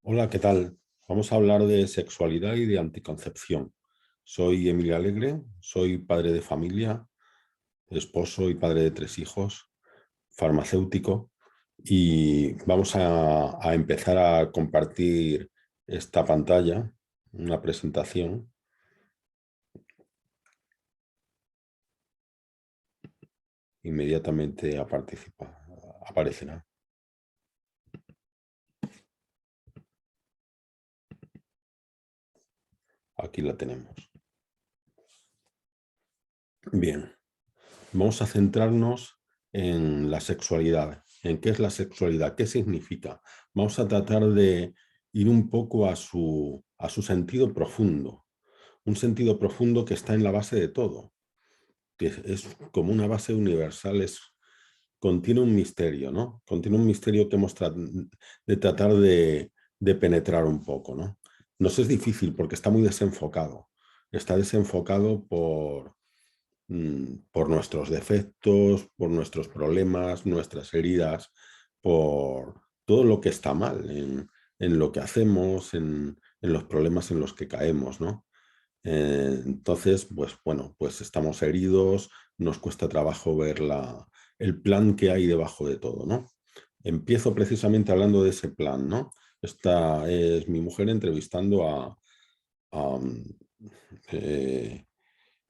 Hola, ¿qué tal? Vamos a hablar de sexualidad y de anticoncepción. Soy Emilio Alegre, soy padre de familia, esposo y padre de 3 hijos, farmacéutico, y vamos a empezar a compartir esta pantalla, una presentación. Inmediatamente aparecerá. Aquí la tenemos. Bien. Vamos a centrarnos en la sexualidad, en qué es la sexualidad, qué significa. Vamos a tratar de ir un poco a su sentido profundo, un sentido profundo que está en la base de todo, que es como una base universal, contiene un misterio, ¿no? Contiene un misterio que hemos de tratar de penetrar un poco, ¿no? Nos es difícil porque está muy desenfocado. Está desenfocado por nuestros defectos, por nuestros problemas, nuestras heridas, por todo lo que está mal en lo que hacemos, en los problemas en los que caemos, ¿no? Entonces, pues bueno, pues estamos heridos, nos cuesta trabajo ver el plan que hay debajo de todo, ¿no? Empiezo precisamente hablando de ese plan, ¿no? Esta es mi mujer entrevistando a, eh,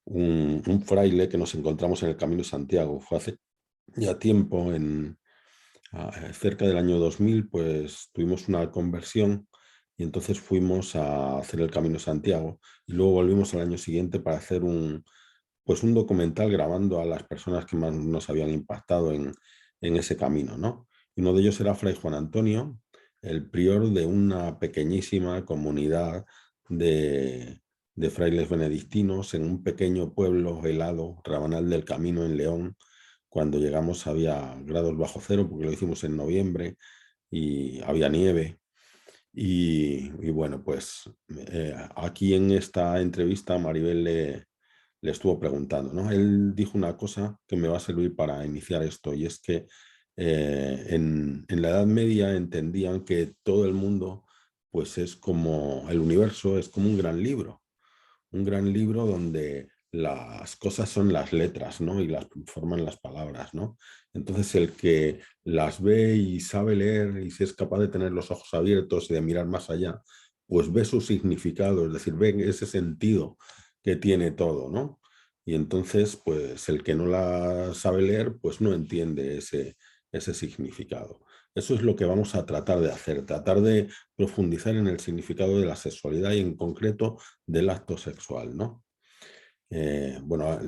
un fraile que nos encontramos en el Camino de Santiago. Fue hace ya tiempo, cerca del año 2000, pues tuvimos una conversión y entonces fuimos a hacer el Camino de Santiago y luego volvimos al año siguiente para hacer pues un documental grabando a las personas que más nos habían impactado en ese camino, ¿no? Y uno de ellos era Fray Juan Antonio, el prior de una pequeñísima comunidad de, de frailes benedictinos en un pequeño pueblo helado, Rabanal del Camino, en León. Cuando llegamos había grados bajo cero porque lo hicimos en noviembre y había nieve. Y bueno, pues aquí en esta entrevista Maribel le estuvo preguntando, ¿no? Él dijo una cosa que me va a servir para iniciar esto, y es que en la Edad Media entendían que todo el mundo, pues es como el universo, es como un gran libro donde las cosas son las letras, ¿no? Y las forman las palabras, ¿no? Entonces el que las ve y sabe leer y si es capaz de tener los ojos abiertos y de mirar más allá, pues ve su significado, es decir, ve ese sentido que tiene todo, ¿no? Y entonces, pues el que no la sabe leer, pues no entiende ese significado. Eso es lo que vamos a tratar de hacer, tratar de profundizar en el significado de la sexualidad y en concreto del acto sexual, ¿no? Bueno,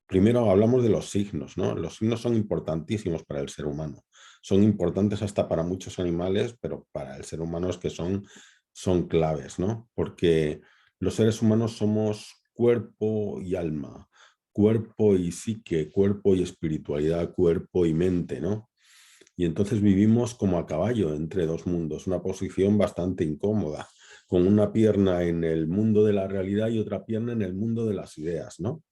primero hablamos de los signos, ¿no? Los signos son importantísimos para el ser humano. Son importantes hasta para muchos animales, pero para el ser humano es que son claves, ¿no? Porque los seres humanos somos cuerpo y alma, cuerpo y psique, cuerpo y espiritualidad, cuerpo y mente, ¿no? Y entonces vivimos como a caballo entre dos mundos, una posición bastante incómoda, con una pierna en el mundo de la realidad y otra pierna en el mundo de las ideas, ¿no?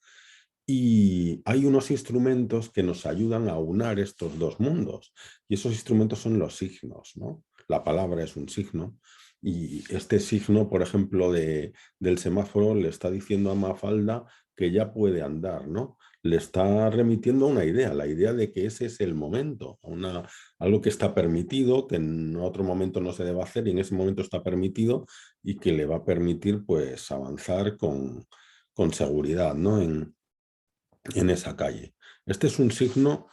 Y hay unos instrumentos que nos ayudan a unar estos dos mundos, y esos instrumentos son los signos, ¿no? La palabra es un signo, y este signo, por ejemplo, del semáforo le está diciendo a Mafalda que ya puede andar, ¿no? Le está remitiendo a una idea, la idea de que ese es el momento, algo que está permitido, que en otro momento no se debe hacer y en ese momento está permitido y que le va a permitir pues avanzar con seguridad, ¿no? En esa calle. Este es un signo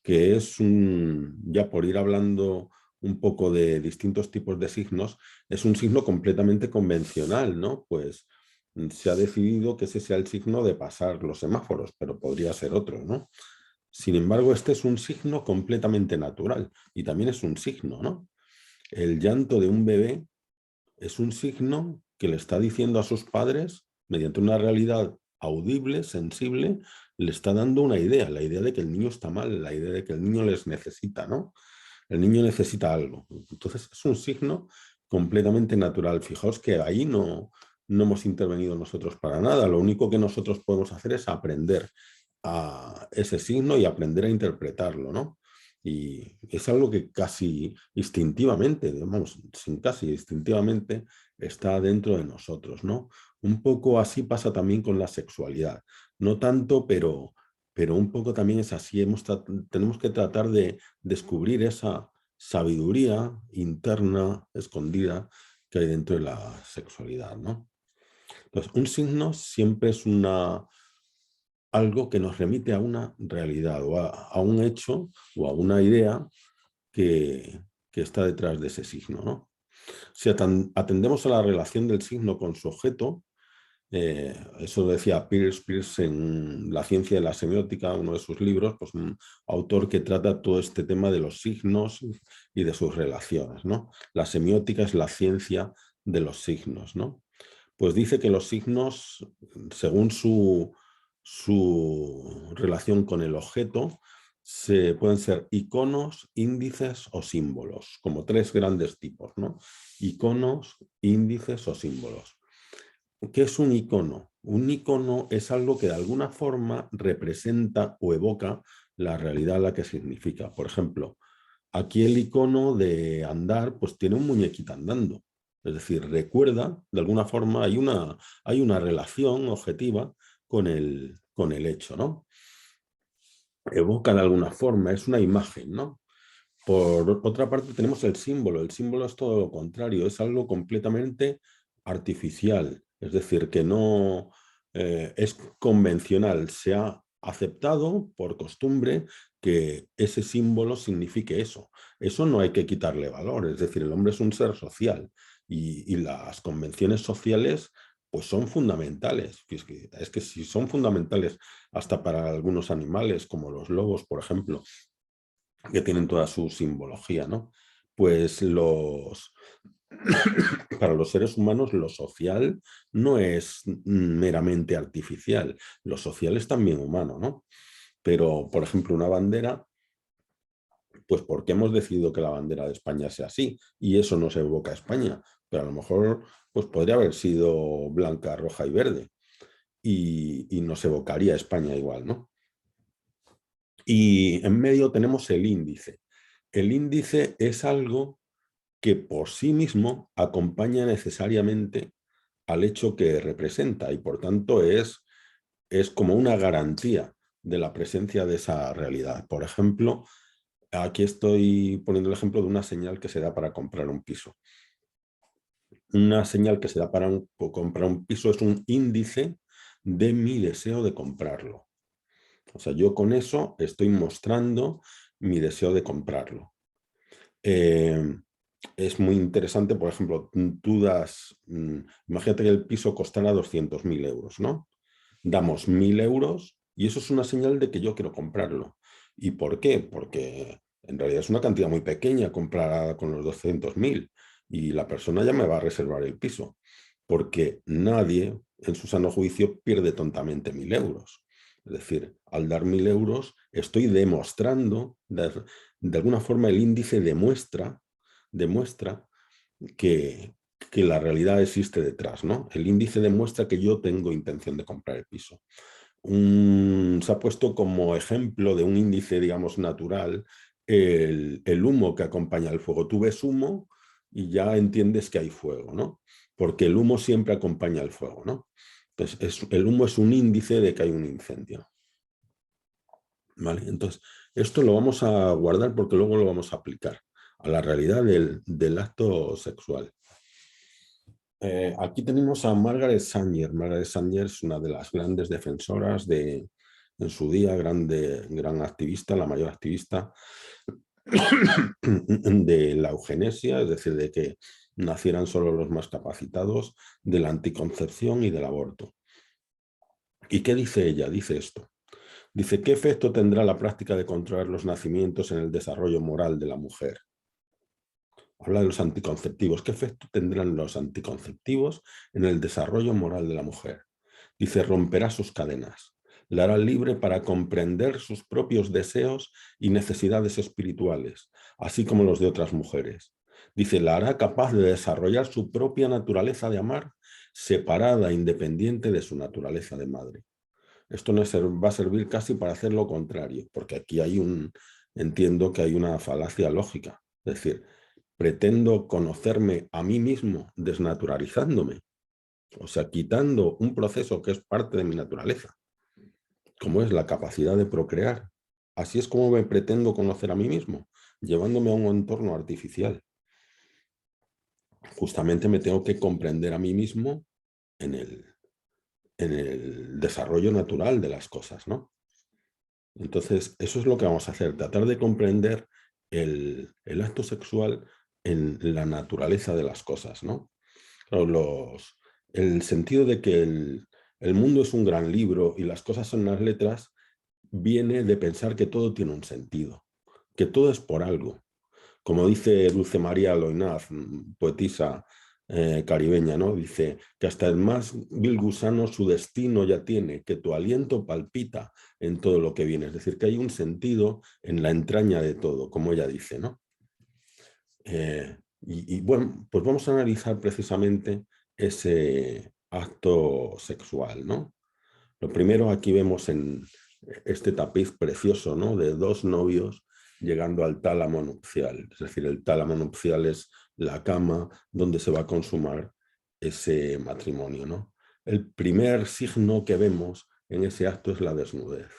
que es ya por ir hablando un poco de distintos tipos de signos, es un signo completamente convencional, ¿no? Pues se ha decidido que ese sea el signo de pasar los semáforos, pero podría ser otro, ¿no? Sin embargo, este es un signo completamente natural y también es un signo, ¿no? El llanto de un bebé es un signo que le está diciendo a sus padres, mediante una realidad audible, sensible, le está dando una idea, la idea de que el niño está mal, la idea de que el niño les necesita, ¿no? El niño necesita algo. Entonces es un signo completamente natural. Fijaos que ahí no hemos intervenido nosotros para nada. Lo único que nosotros podemos hacer es aprender a ese signo y aprender a interpretarlo, ¿no? Y es algo que casi instintivamente, digamos, sin casi instintivamente, está dentro de nosotros, ¿no? Un poco así pasa también con la sexualidad. No tanto, pero un poco también es así. Tenemos que tratar de descubrir esa sabiduría interna, escondida, que hay dentro de la sexualidad, ¿no? Entonces, un signo siempre es algo que nos remite a una realidad o a un hecho o a una idea que, que está detrás de ese signo, ¿no? Si atendemos a la relación del signo con su objeto, eso lo decía Peirce en La ciencia de la semiótica, uno de sus libros, pues un autor que trata todo este tema de los signos y de sus relaciones, ¿no? La semiótica es la ciencia de los signos, ¿no? Pues dice que los signos, según su relación con el objeto, pueden ser iconos, índices o símbolos, como tres grandes tipos, ¿no? Iconos, índices o símbolos. ¿Qué es un icono? Un icono es algo que de alguna forma representa o evoca la realidad a la que significa. Por ejemplo, aquí el icono de andar, pues tiene un muñequito andando. Es decir, recuerda, de alguna forma, hay una relación objetiva con el hecho, ¿no? Evoca de alguna forma, es una imagen, ¿no? Por otra parte tenemos el símbolo. El símbolo es todo lo contrario, es algo completamente artificial, es decir, que no es convencional. Se ha aceptado por costumbre que ese símbolo signifique eso. Eso no hay que quitarle valor, es decir, el hombre es un ser social y las convenciones sociales pues son fundamentales. Es que si son fundamentales hasta para algunos animales, como los lobos, por ejemplo, que tienen toda su simbología, ¿no? Pues para los seres humanos lo social no es meramente artificial, lo social es también humano, ¿no? Pero, por ejemplo, una bandera, pues porque hemos decidido que la bandera de España sea así y eso no se evoca a España, pero a lo mejor pues podría haber sido blanca, roja y verde y nos evocaría a España igual, ¿no? Y en medio tenemos el índice. El índice es algo que por sí mismo acompaña necesariamente al hecho que representa y por tanto es como una garantía de la presencia de esa realidad. Por ejemplo, aquí estoy poniendo el ejemplo de una señal que se da para comprar un piso. Una señal que se da para comprar un piso es un índice de mi deseo de comprarlo. O sea, yo con eso estoy mostrando mi deseo de comprarlo. Es muy interesante, por ejemplo, imagínate que el piso costara 200.000 euros, ¿no? Damos 1.000 euros y eso es una señal de que yo quiero comprarlo. ¿Y por qué? Porque en realidad es una cantidad muy pequeña comparada con los 200.000 y la persona ya me va a reservar el piso, porque nadie en su sano juicio pierde tontamente 1.000 euros. Es decir, al dar 1.000 euros estoy demostrando, de alguna forma el índice demuestra que, que la realidad existe detrás, ¿no? El índice demuestra que yo tengo intención de comprar el piso. Se ha puesto como ejemplo de un índice, digamos, natural, el humo que acompaña al fuego. Tú ves humo y ya entiendes que hay fuego, ¿no? Porque el humo siempre acompaña al fuego, ¿no? Entonces, el humo es un índice de que hay un incendio, ¿vale? Entonces, esto lo vamos a guardar porque luego lo vamos a aplicar a la realidad del acto sexual. Aquí tenemos a Margaret Sanger. Margaret Sanger es una de las grandes defensoras en su día, gran activista, la mayor activista de la eugenesia, es decir, de que nacieran solo los más capacitados, de la anticoncepción y del aborto. ¿Y qué dice ella? Dice esto. Dice, ¿qué efecto tendrá la práctica de controlar los nacimientos en el desarrollo moral de la mujer? Habla de los anticonceptivos. ¿Qué efecto tendrán los anticonceptivos en el desarrollo moral de la mujer? Dice, romperá sus cadenas. La hará libre para comprender sus propios deseos y necesidades espirituales, así como los de otras mujeres. Dice, la hará capaz de desarrollar su propia naturaleza de amar, separada e independiente de su naturaleza de madre. Esto va a servir casi para hacer lo contrario, porque aquí hay entiendo que hay una falacia lógica. Es decir, pretendo conocerme a mí mismo desnaturalizándome, o sea, quitando un proceso que es parte de mi naturaleza, como es la capacidad de procrear. Así es como me pretendo conocer a mí mismo, llevándome a un entorno artificial. Justamente me tengo que comprender a mí mismo en el desarrollo natural de las cosas, ¿no? Entonces, eso es lo que vamos a hacer, tratar de comprender el acto sexual en la naturaleza de las cosas, ¿no? Claro, el sentido de que el mundo es un gran libro y las cosas son las letras viene de pensar que todo tiene un sentido, que todo es por algo. Como dice Dulce María Loinaz, poetisa caribeña, ¿no? Dice que hasta el más vil gusano su destino ya tiene, que tu aliento palpita en todo lo que viene. Es decir, que hay un sentido en la entraña de todo, como ella dice, ¿no? Bueno, pues vamos a analizar precisamente ese acto sexual, ¿no? Lo primero, aquí vemos en este tapiz precioso, ¿no? De dos novios llegando al tálamo nupcial. Es decir, el tálamo nupcial es la cama donde se va a consumar ese matrimonio, ¿no? El primer signo que vemos en ese acto es la desnudez.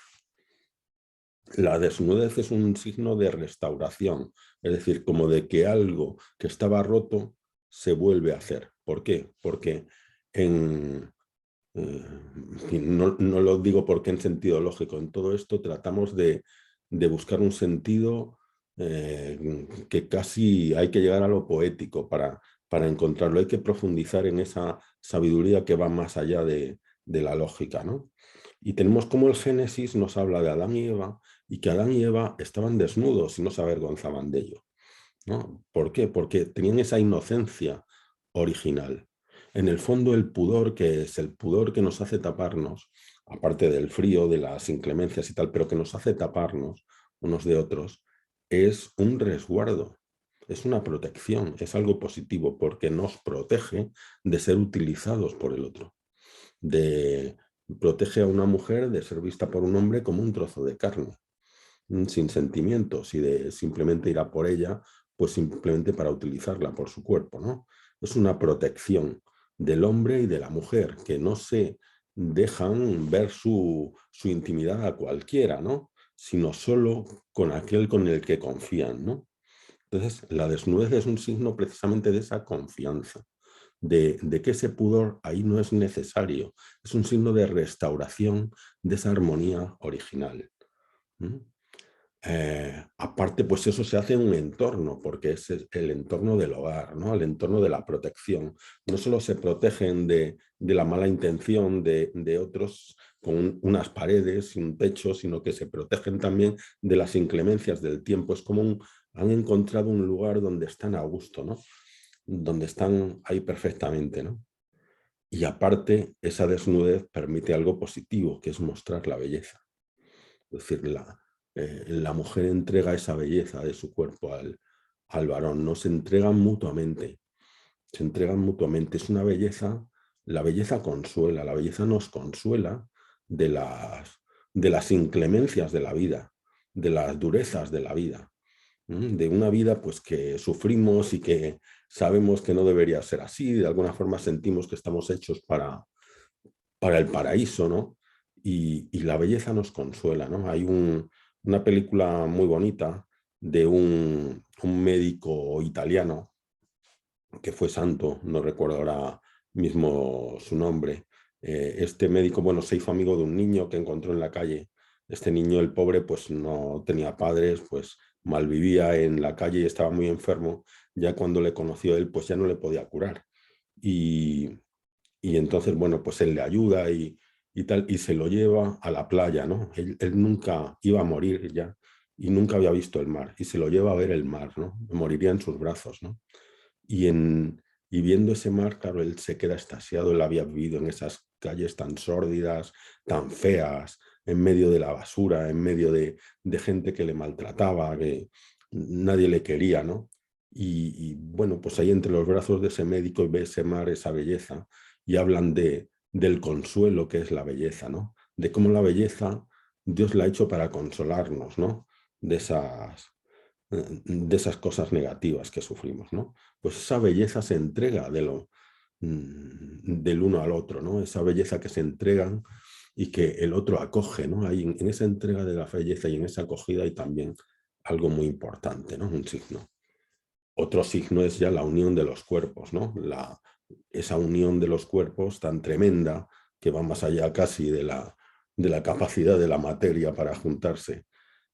La desnudez es un signo de restauración, es decir, como de que algo que estaba roto se vuelve a hacer. ¿Por qué? Porque en, en fin, no lo digo porque en sentido lógico, en todo esto tratamos de buscar un sentido que casi hay que llegar a lo poético para encontrarlo, hay que profundizar en esa sabiduría que va más allá de la lógica, ¿no? Y tenemos como el Génesis nos habla de Adán y Eva, y que Adán y Eva estaban desnudos y no se avergonzaban de ello, ¿no? ¿Por qué? Porque tenían esa inocencia original. En el fondo el pudor, que es el pudor que nos hace taparnos, aparte del frío, de las inclemencias y tal, pero que nos hace taparnos unos de otros, es un resguardo, es una protección, es algo positivo porque nos protege de ser utilizados por el otro, de protege a una mujer de ser vista por un hombre como un trozo de carne, sin sentimientos y de simplemente ir a por ella, pues simplemente para utilizarla por su cuerpo, ¿no? Es una protección del hombre y de la mujer, que no se dejan ver su intimidad a cualquiera, ¿no? Sino solo con aquel con el que confían, ¿no? Entonces, la desnudez es un signo precisamente de esa confianza, de que ese pudor ahí no es necesario, es un signo de restauración de esa armonía original. ¿Mm? Aparte, pues eso se hace en un entorno, porque es el entorno del hogar, ¿no? El entorno de la protección. No solo se protegen de la mala intención de otros con unas paredes y un techo, sino que se protegen también de las inclemencias del tiempo. Es como han encontrado un lugar donde están a gusto, ¿no? Donde están ahí perfectamente, ¿no? Y aparte, esa desnudez permite algo positivo, que es mostrar la belleza. Es decir, la mujer entrega esa belleza de su cuerpo al varón, no se entregan mutuamente, se entregan mutuamente. Es una belleza, la belleza consuela, la belleza nos consuela de las inclemencias de la vida, de las durezas de la vida, de una vida pues que sufrimos y que sabemos que no debería ser así, de alguna forma sentimos que estamos hechos para el paraíso, ¿no? Y la belleza nos consuela, ¿no? Hay una película muy bonita de un médico italiano que fue santo, no recuerdo ahora mismo su nombre. Este médico, bueno, se hizo amigo de un niño que encontró en la calle. Este niño, el pobre, pues no tenía padres, pues malvivía en la calle y estaba muy enfermo. Ya cuando le conoció él, pues ya no le podía curar. Y, y entonces, bueno, pues él le ayuda y tal, y se lo lleva a la playa, ¿no? Él nunca iba a morir ya y nunca había visto el mar, y se lo lleva a ver el mar, ¿no? Moriría en sus brazos, ¿no? Y, y viendo ese mar, claro, él se queda extasiado, él había vivido en esas calles tan sórdidas, tan feas, en medio de la basura, en medio de gente que le maltrataba, que nadie le quería, ¿no? Y bueno, pues ahí entre los brazos de ese médico ve ese mar, esa belleza, y hablan del consuelo que es la belleza, ¿no? De cómo la belleza Dios la ha hecho para consolarnos, ¿no? de esas cosas negativas que sufrimos, ¿no? Pues esa belleza se entrega del uno al otro, ¿no? Esa belleza que se entregan y que el otro acoge, ¿no? Hay en esa entrega de la belleza y en esa acogida hay también algo muy importante, ¿no? Un signo. Otro signo es ya la unión de los cuerpos, ¿no? Esa unión de los cuerpos tan tremenda que va más allá casi de la capacidad de la materia para juntarse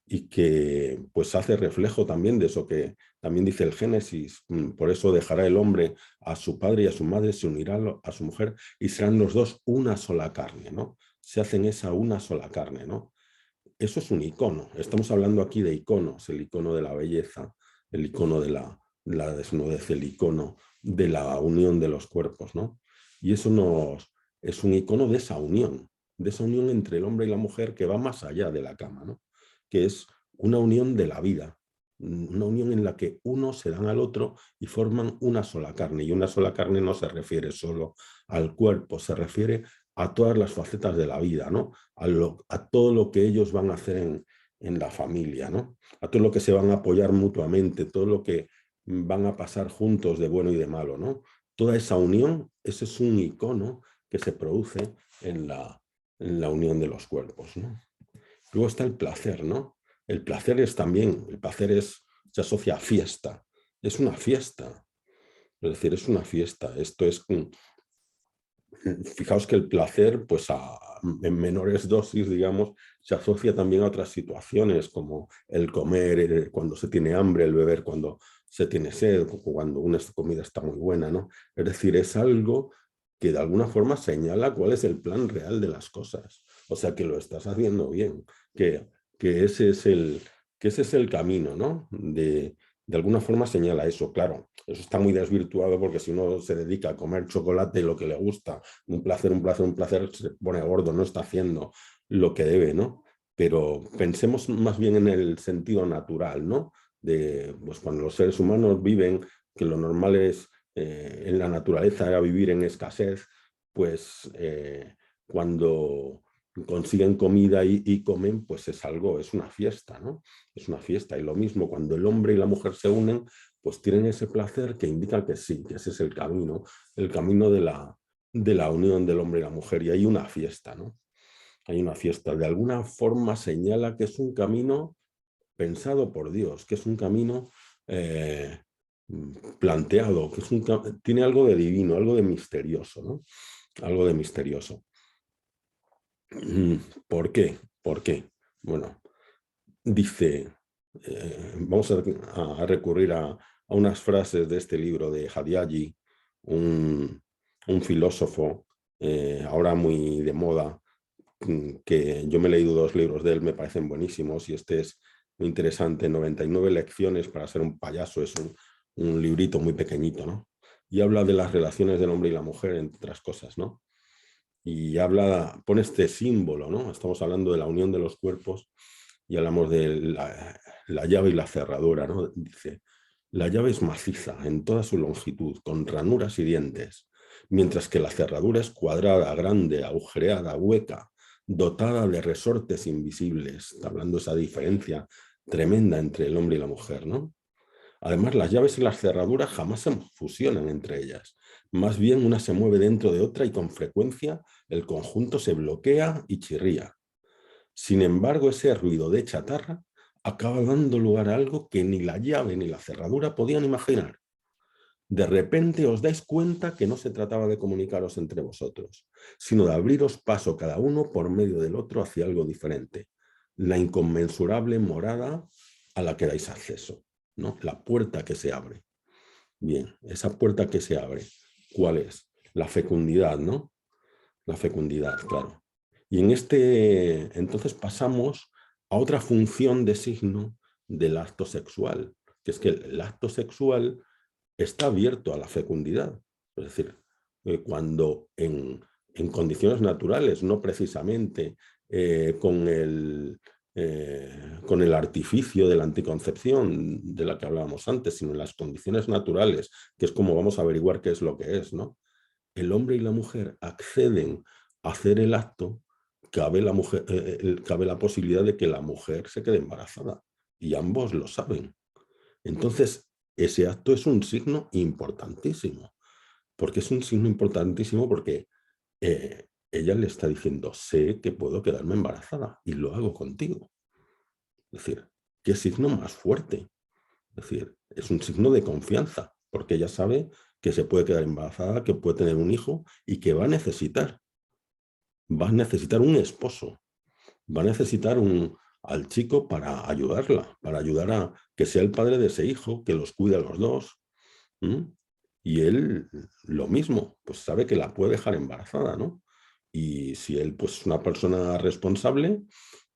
y que pues hace reflejo también de eso que también dice el Génesis. Por eso dejará el hombre a su padre y a su madre, se unirá a su mujer y serán los dos una sola carne, ¿no? Se hacen esa una sola carne, ¿no? Eso es un icono. Estamos hablando aquí de iconos, el icono de la belleza, el icono de la desnudez, el icono de la unión de los cuerpos, ¿no? Y eso es un icono de esa unión entre el hombre y la mujer que va más allá de la cama, ¿no? Que es una unión de la vida, una unión en la que uno se dan al otro y forman una sola carne. Y una sola carne no se refiere solo al cuerpo, se refiere a todas las facetas de la vida, ¿no? A todo lo que ellos van a hacer en la familia, ¿no? A todo lo que se van a apoyar mutuamente, todo lo que van a pasar juntos de bueno y de malo, ¿no? Toda esa unión, ese es un icono que se produce en la unión de los cuerpos, ¿no? Luego está el placer, ¿no? El placer se asocia a fiesta, es una fiesta, es decir, es una fiesta. Esto es, fijaos que el placer, pues en menores dosis, digamos, se asocia también a otras situaciones como el comer cuando se tiene hambre, el beber cuando se tiene sed, o cuando una comida está muy buena, ¿no? Es decir, es algo que de alguna forma señala cuál es el plan real de las cosas. O sea, que lo estás haciendo bien, que, que ese es el, que ese es el camino, ¿no? De alguna forma señala eso, claro. Eso está muy desvirtuado porque si uno se dedica a comer chocolate, lo que le gusta, un placer, un placer, un placer, se pone gordo, no está haciendo lo que debe, ¿no? Pero pensemos más bien en el sentido natural, ¿no? De, pues cuando los seres humanos viven, que lo normal es en la naturaleza era vivir en escasez, pues cuando consiguen comida y comen, pues es algo, es una fiesta, ¿no? Es una fiesta. Y lo mismo, cuando el hombre y la mujer se unen, pues tienen ese placer que indica que sí, que ese es el camino de la unión del hombre y la mujer. Y hay una fiesta, ¿no? Hay una fiesta. De alguna forma señala que es un camino pensado por Dios, que es un camino planteado, que tiene algo de divino, algo de misterioso, ¿no? Algo de misterioso. ¿Por qué? ¿Por qué? Bueno, dice, vamos a recurrir a unas frases de este libro de Hadiayi, un filósofo ahora muy de moda, que yo me he leído 2 libros de él, me parecen buenísimos, y este es muy interesante, 99 lecciones para ser un payaso, es un librito muy pequeñito, ¿no? Y habla de las relaciones del hombre y la mujer, entre otras cosas, ¿no? Y pone este símbolo, ¿no? Estamos hablando de la unión de los cuerpos y hablamos de la llave y la cerradura, ¿no? Dice, la llave es maciza en toda su longitud, con ranuras y dientes, mientras que la cerradura es cuadrada, grande, agujereada, hueca, dotada de resortes invisibles. Está hablando de esa diferencia tremenda entre el hombre y la mujer, ¿no? Además, las llaves y las cerraduras jamás se fusionan entre ellas. Más bien una se mueve dentro de otra y con frecuencia el conjunto se bloquea y chirría. Sin embargo, ese ruido de chatarra acaba dando lugar a algo que ni la llave ni la cerradura podían imaginar. De repente os dais cuenta que no se trataba de comunicaros entre vosotros, sino de abriros paso cada uno por medio del otro hacia algo diferente, la inconmensurable morada a la que dais acceso, ¿no? La puerta que se abre. Bien, esa puerta que se abre, ¿cuál es? La fecundidad, ¿no? La fecundidad, claro. Y entonces pasamos a otra función de signo del acto sexual, que es que el acto sexual está abierto a la fecundidad. Es decir, cuando en condiciones naturales, no precisamente con el artificio de la anticoncepción de la que hablábamos antes, sino en las condiciones naturales, que es como vamos a averiguar qué es lo que es, ¿no? El hombre y la mujer acceden a hacer el acto, cabe la posibilidad de que la mujer se quede embarazada. y ambos lo saben. Entonces, ese acto es un signo importantísimo, porque es un signo importantísimo porque ella le está diciendo, sé que puedo quedarme embarazada y lo hago contigo. Es decir, ¿qué signo más fuerte? Es decir, es un signo de confianza, porque ella sabe que se puede quedar embarazada, que puede tener un hijo y que va a necesitar un esposo, va a necesitar al chico para ayudarla, para ayudar a que sea el padre de ese hijo, que los cuide a los dos. ¿Mm? Y él lo mismo, pues sabe que la puede dejar embarazada, ¿no? Y si él pues es una persona responsable,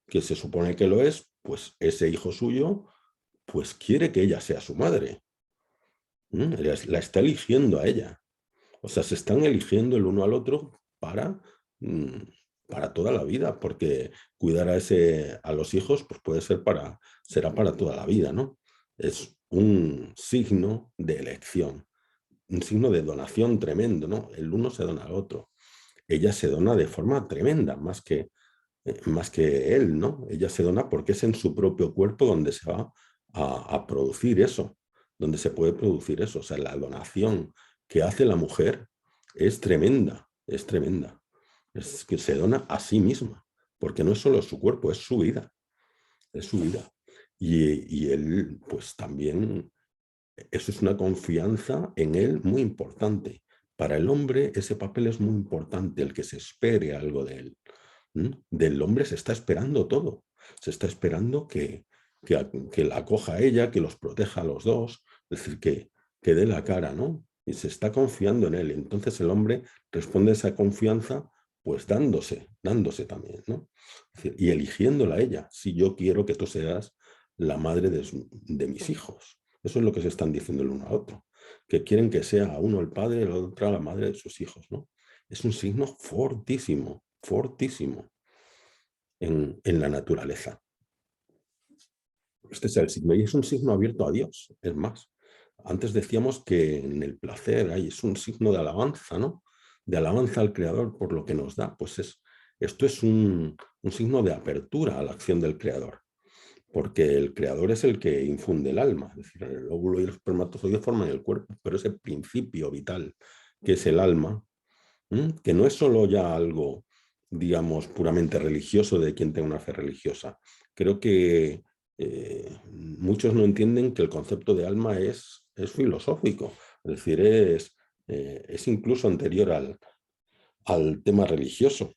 que se supone que lo es, pues ese hijo suyo, pues quiere que ella sea su madre. La está eligiendo a ella. O sea, se están eligiendo el uno al otro mm, para toda la vida, porque cuidar a los hijos pues puede ser será para toda la vida, ¿no? Es un signo de elección, un signo de donación tremendo, ¿no? El uno se dona al otro. Ella se dona de forma tremenda, más que él, ¿no? Ella se dona porque es en su propio cuerpo donde se va a producir eso, donde se puede producir eso. O sea, la donación que hace la mujer es tremenda, es tremenda. Es que se dona a sí misma, porque no es solo su cuerpo, es su vida, es su vida. Y él, pues también, eso es una confianza en él muy importante. Para el hombre ese papel es muy importante, el que se espere algo de él. Del hombre se está esperando todo. Se está esperando que la acoja a ella, que los proteja a los dos, es decir, que dé la cara, ¿no? Y se está confiando en él. Entonces el hombre responde a esa confianza pues dándose también, ¿no? Es decir, y eligiéndola a ella. Si yo quiero que tú seas la madre de mis hijos. Eso es lo que se están diciendo el uno al otro. Que quieren que sea uno el padre y la otra la madre de sus hijos, ¿no? Es un signo fortísimo, fortísimo en la naturaleza. Este es el signo y es un signo abierto a Dios. Es más, antes decíamos que en el placer es un signo de alabanza, ¿no? De alabanza al Creador por lo que nos da. Pues esto es un signo de apertura a la acción del Creador, porque el Creador es el que infunde el alma. Es decir, el óvulo y el espermatozoide forman el cuerpo, pero ese principio vital que es el alma, que no es solo ya algo, digamos, puramente religioso de quien tenga una fe religiosa. Creo que muchos no entienden que el concepto de alma es filosófico, es decir, es incluso anterior al tema religioso.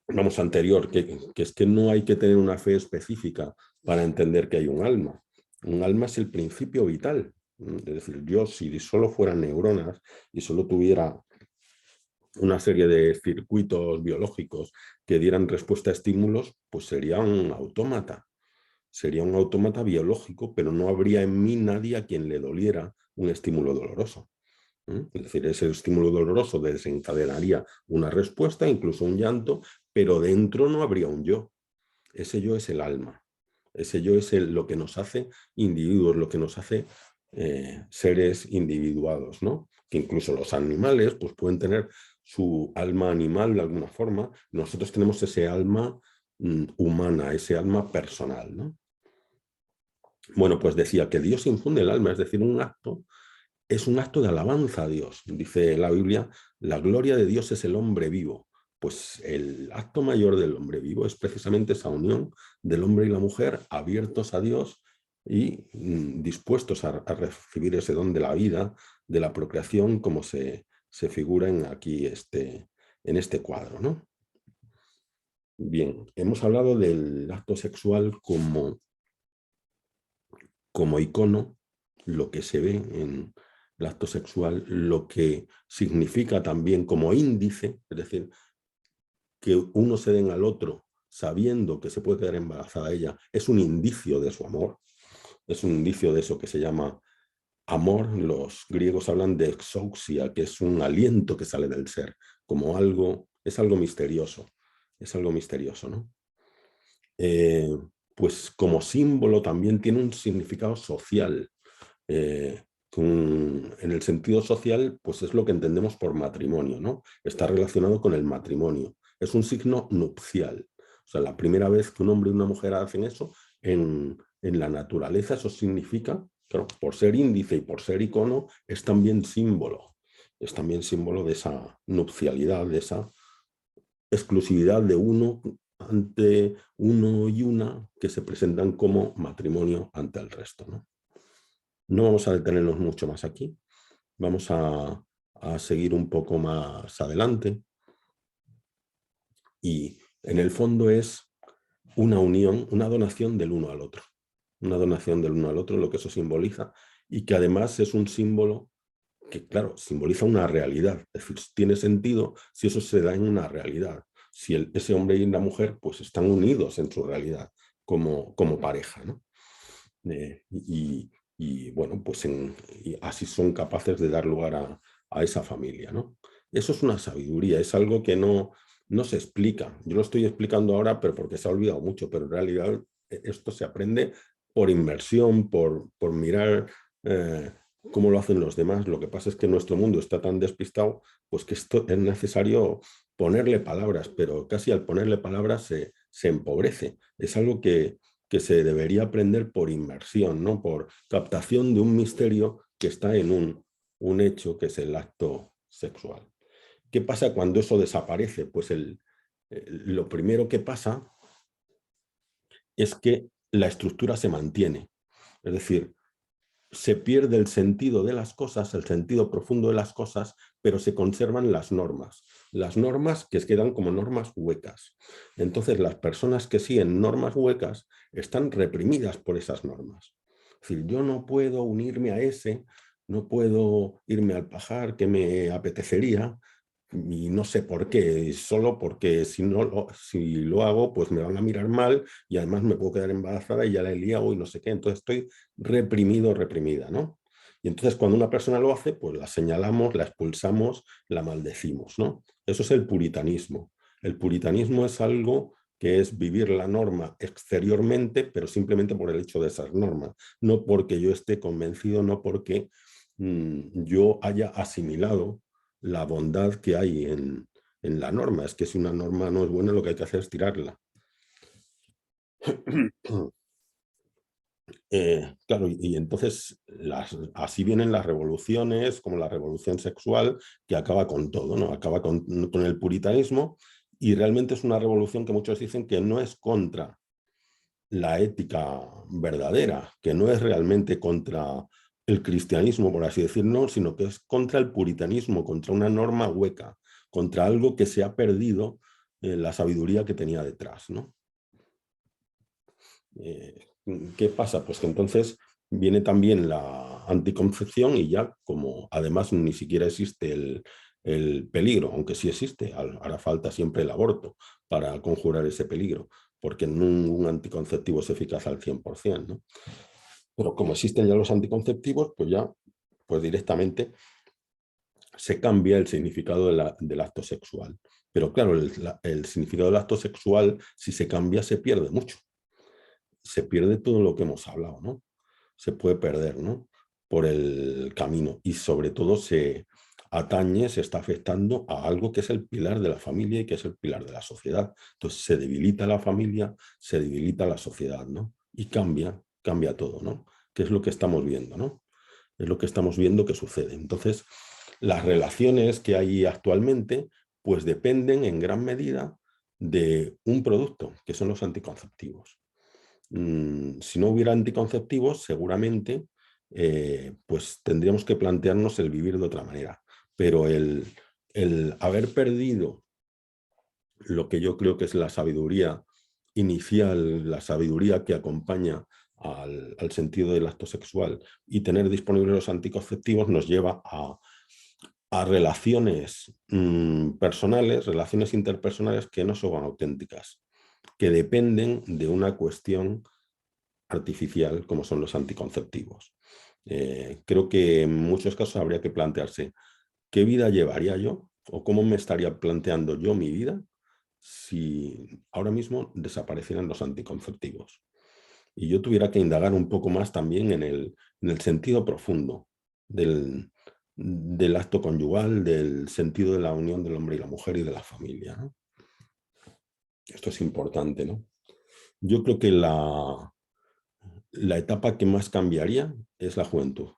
Vamos, anterior, que es que no hay que tener una fe específica para entender que hay un alma. Un alma es el principio vital. Es decir, yo si solo fueran neuronas y solo tuviera una serie de circuitos biológicos que dieran respuesta a estímulos, pues sería un autómata biológico, pero no habría en mí nadie a quien le doliera un estímulo doloroso. Es decir, ese estímulo doloroso desencadenaría una respuesta, incluso un llanto, pero dentro no habría un yo. Ese yo es el alma. Ese yo es lo que nos hace individuos, lo que nos hace seres individuados, ¿no? Que incluso los animales pues, pueden tener su alma animal de alguna forma. Nosotros tenemos ese alma humana, ese alma personal, ¿no? Bueno, pues decía que Dios infunde el alma, es decir, es un acto de alabanza a Dios. Dice la Biblia, la gloria de Dios es el hombre vivo. Pues el acto mayor del hombre vivo es precisamente esa unión del hombre y la mujer abiertos a Dios y dispuestos a recibir ese don de la vida, de la procreación, como se figura aquí en este cuadro, ¿no? Bien, hemos hablado del acto sexual como icono, lo que se ve en el acto sexual, lo que significa también como índice, es decir, que uno se den al otro sabiendo que se puede quedar embarazada ella, es un indicio de su amor, es un indicio de eso que se llama amor. Los griegos hablan de exousia, que es un aliento que sale del ser, como es algo misterioso, ¿no? Eh, pues como símbolo también tiene un significado social. Eh, en el sentido social, pues es lo que entendemos por matrimonio, ¿no? Está relacionado con el matrimonio. Es un signo nupcial. O sea, la primera vez que un hombre y una mujer hacen eso en la naturaleza eso significa, claro, por ser índice y por ser icono, es también símbolo de esa nupcialidad, de esa exclusividad de uno ante uno y una que se presentan como matrimonio ante el resto, ¿no? No vamos a detenernos mucho más aquí, vamos a seguir un poco más adelante y en el fondo es una unión, una donación del uno al otro, una donación del uno al otro, lo que eso simboliza y que además es un símbolo que, claro, simboliza una realidad, es decir, tiene sentido si eso se da en una realidad, si ese hombre y la mujer pues están unidos en su realidad como pareja, ¿no? Y bueno, pues y así son capaces de dar lugar a esa familia, ¿no? Eso es una sabiduría, es algo que no se explica. Yo lo estoy explicando ahora, pero porque se ha olvidado mucho, pero en realidad esto se aprende por inmersión, por mirar cómo lo hacen los demás. Lo que pasa es que nuestro mundo está tan despistado, pues que esto es necesario ponerle palabras, pero casi al ponerle palabras se empobrece. Es algo que se debería aprender por inmersión, ¿no? Por captación de un misterio que está en un hecho que es el acto sexual. ¿Qué pasa cuando eso desaparece? Pues lo primero que pasa es que la estructura se mantiene. Es decir, se pierde el sentido de las cosas, el sentido profundo de las cosas, pero se conservan las normas que quedan como normas huecas. Entonces, las personas que siguen normas huecas están reprimidas por esas normas. Es decir, yo no puedo unirme a ese, no puedo irme al pajar que me apetecería, y no sé por qué, solo porque si lo hago, pues me van a mirar mal y además me puedo quedar embarazada y ya la he liado y no sé qué. Entonces estoy reprimido, reprimida, ¿no? Y entonces cuando una persona lo hace, pues la señalamos, la expulsamos, la maldecimos, ¿no? Eso es el puritanismo. El puritanismo es algo que es vivir la norma exteriormente, pero simplemente por el hecho de esas normas, no porque yo esté convencido, no porque yo haya asimilado la bondad que hay en la norma. Es que si una norma no es buena, lo que hay que hacer es tirarla. Claro, y entonces así vienen las revoluciones, como la revolución sexual, que acaba con todo, ¿no? Acaba con el puritanismo, y realmente es una revolución que muchos dicen que no es contra la ética verdadera, que no es realmente contra el cristianismo, por así decirlo, sino que es contra el puritanismo, contra una norma hueca, contra algo que se ha perdido la sabiduría que tenía detrás, ¿no? ¿Qué pasa? Pues que entonces viene también la anticoncepción y ya como además ni siquiera existe el peligro, aunque sí existe, hará falta siempre el aborto para conjurar ese peligro, porque ningún anticonceptivo es eficaz al 100%, ¿no? Pero como existen ya los anticonceptivos, pues ya pues directamente se cambia el significado del acto sexual. Pero claro, el significado del acto sexual, si se cambia, se pierde mucho. Se pierde todo lo que hemos hablado, ¿no? Se puede perder, ¿no? Por el camino y sobre todo se atañe, se está afectando a algo que es el pilar de la familia y que es el pilar de la sociedad. Entonces se debilita la familia, se debilita la sociedad, ¿no? Y cambia todo, ¿no? Que es lo que estamos viendo, ¿no? Es lo que estamos viendo que sucede. Entonces, las relaciones que hay actualmente, pues dependen en gran medida de un producto, que son los anticonceptivos. Si no hubiera anticonceptivos, seguramente pues tendríamos que plantearnos el vivir de otra manera. Pero el haber perdido lo que yo creo que es la sabiduría inicial, la sabiduría que acompaña al sentido del acto sexual y tener disponibles los anticonceptivos nos lleva a relaciones personales, relaciones interpersonales que no son auténticas, que dependen de una cuestión artificial como son los anticonceptivos. Creo que en muchos casos habría que plantearse qué vida llevaría yo o cómo me estaría planteando yo mi vida si ahora mismo desaparecieran los anticonceptivos. Y yo tuviera que indagar un poco más también en el sentido profundo del acto conyugal, del sentido de la unión del hombre y la mujer y de la familia, ¿no? Esto es importante, ¿no? Yo creo que la etapa que más cambiaría es la juventud.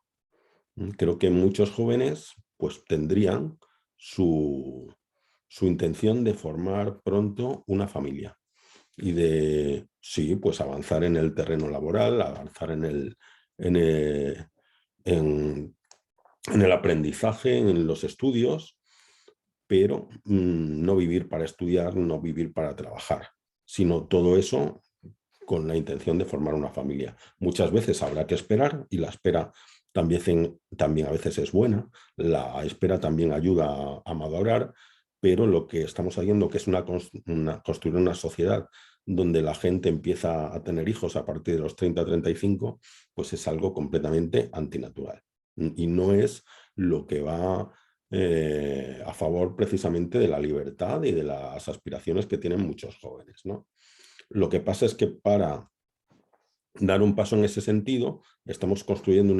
Creo que muchos jóvenes pues tendrían su intención de formar pronto una familia y de, sí, pues avanzar en el terreno laboral, avanzar en el, en, en el aprendizaje, en los estudios, pero no vivir para estudiar, no vivir para trabajar, sino todo eso con la intención de formar una familia. Muchas veces habrá que esperar y la espera también a veces es buena, la espera también ayuda a madurar, pero lo que estamos haciendo, que es construir una sociedad donde la gente empieza a tener hijos a partir de los 30-35, pues es algo completamente antinatural. Y no es lo que va a favor precisamente de la libertad y de las aspiraciones que tienen muchos jóvenes, ¿no? Lo que pasa es que para dar un paso en ese sentido, estamos construyendo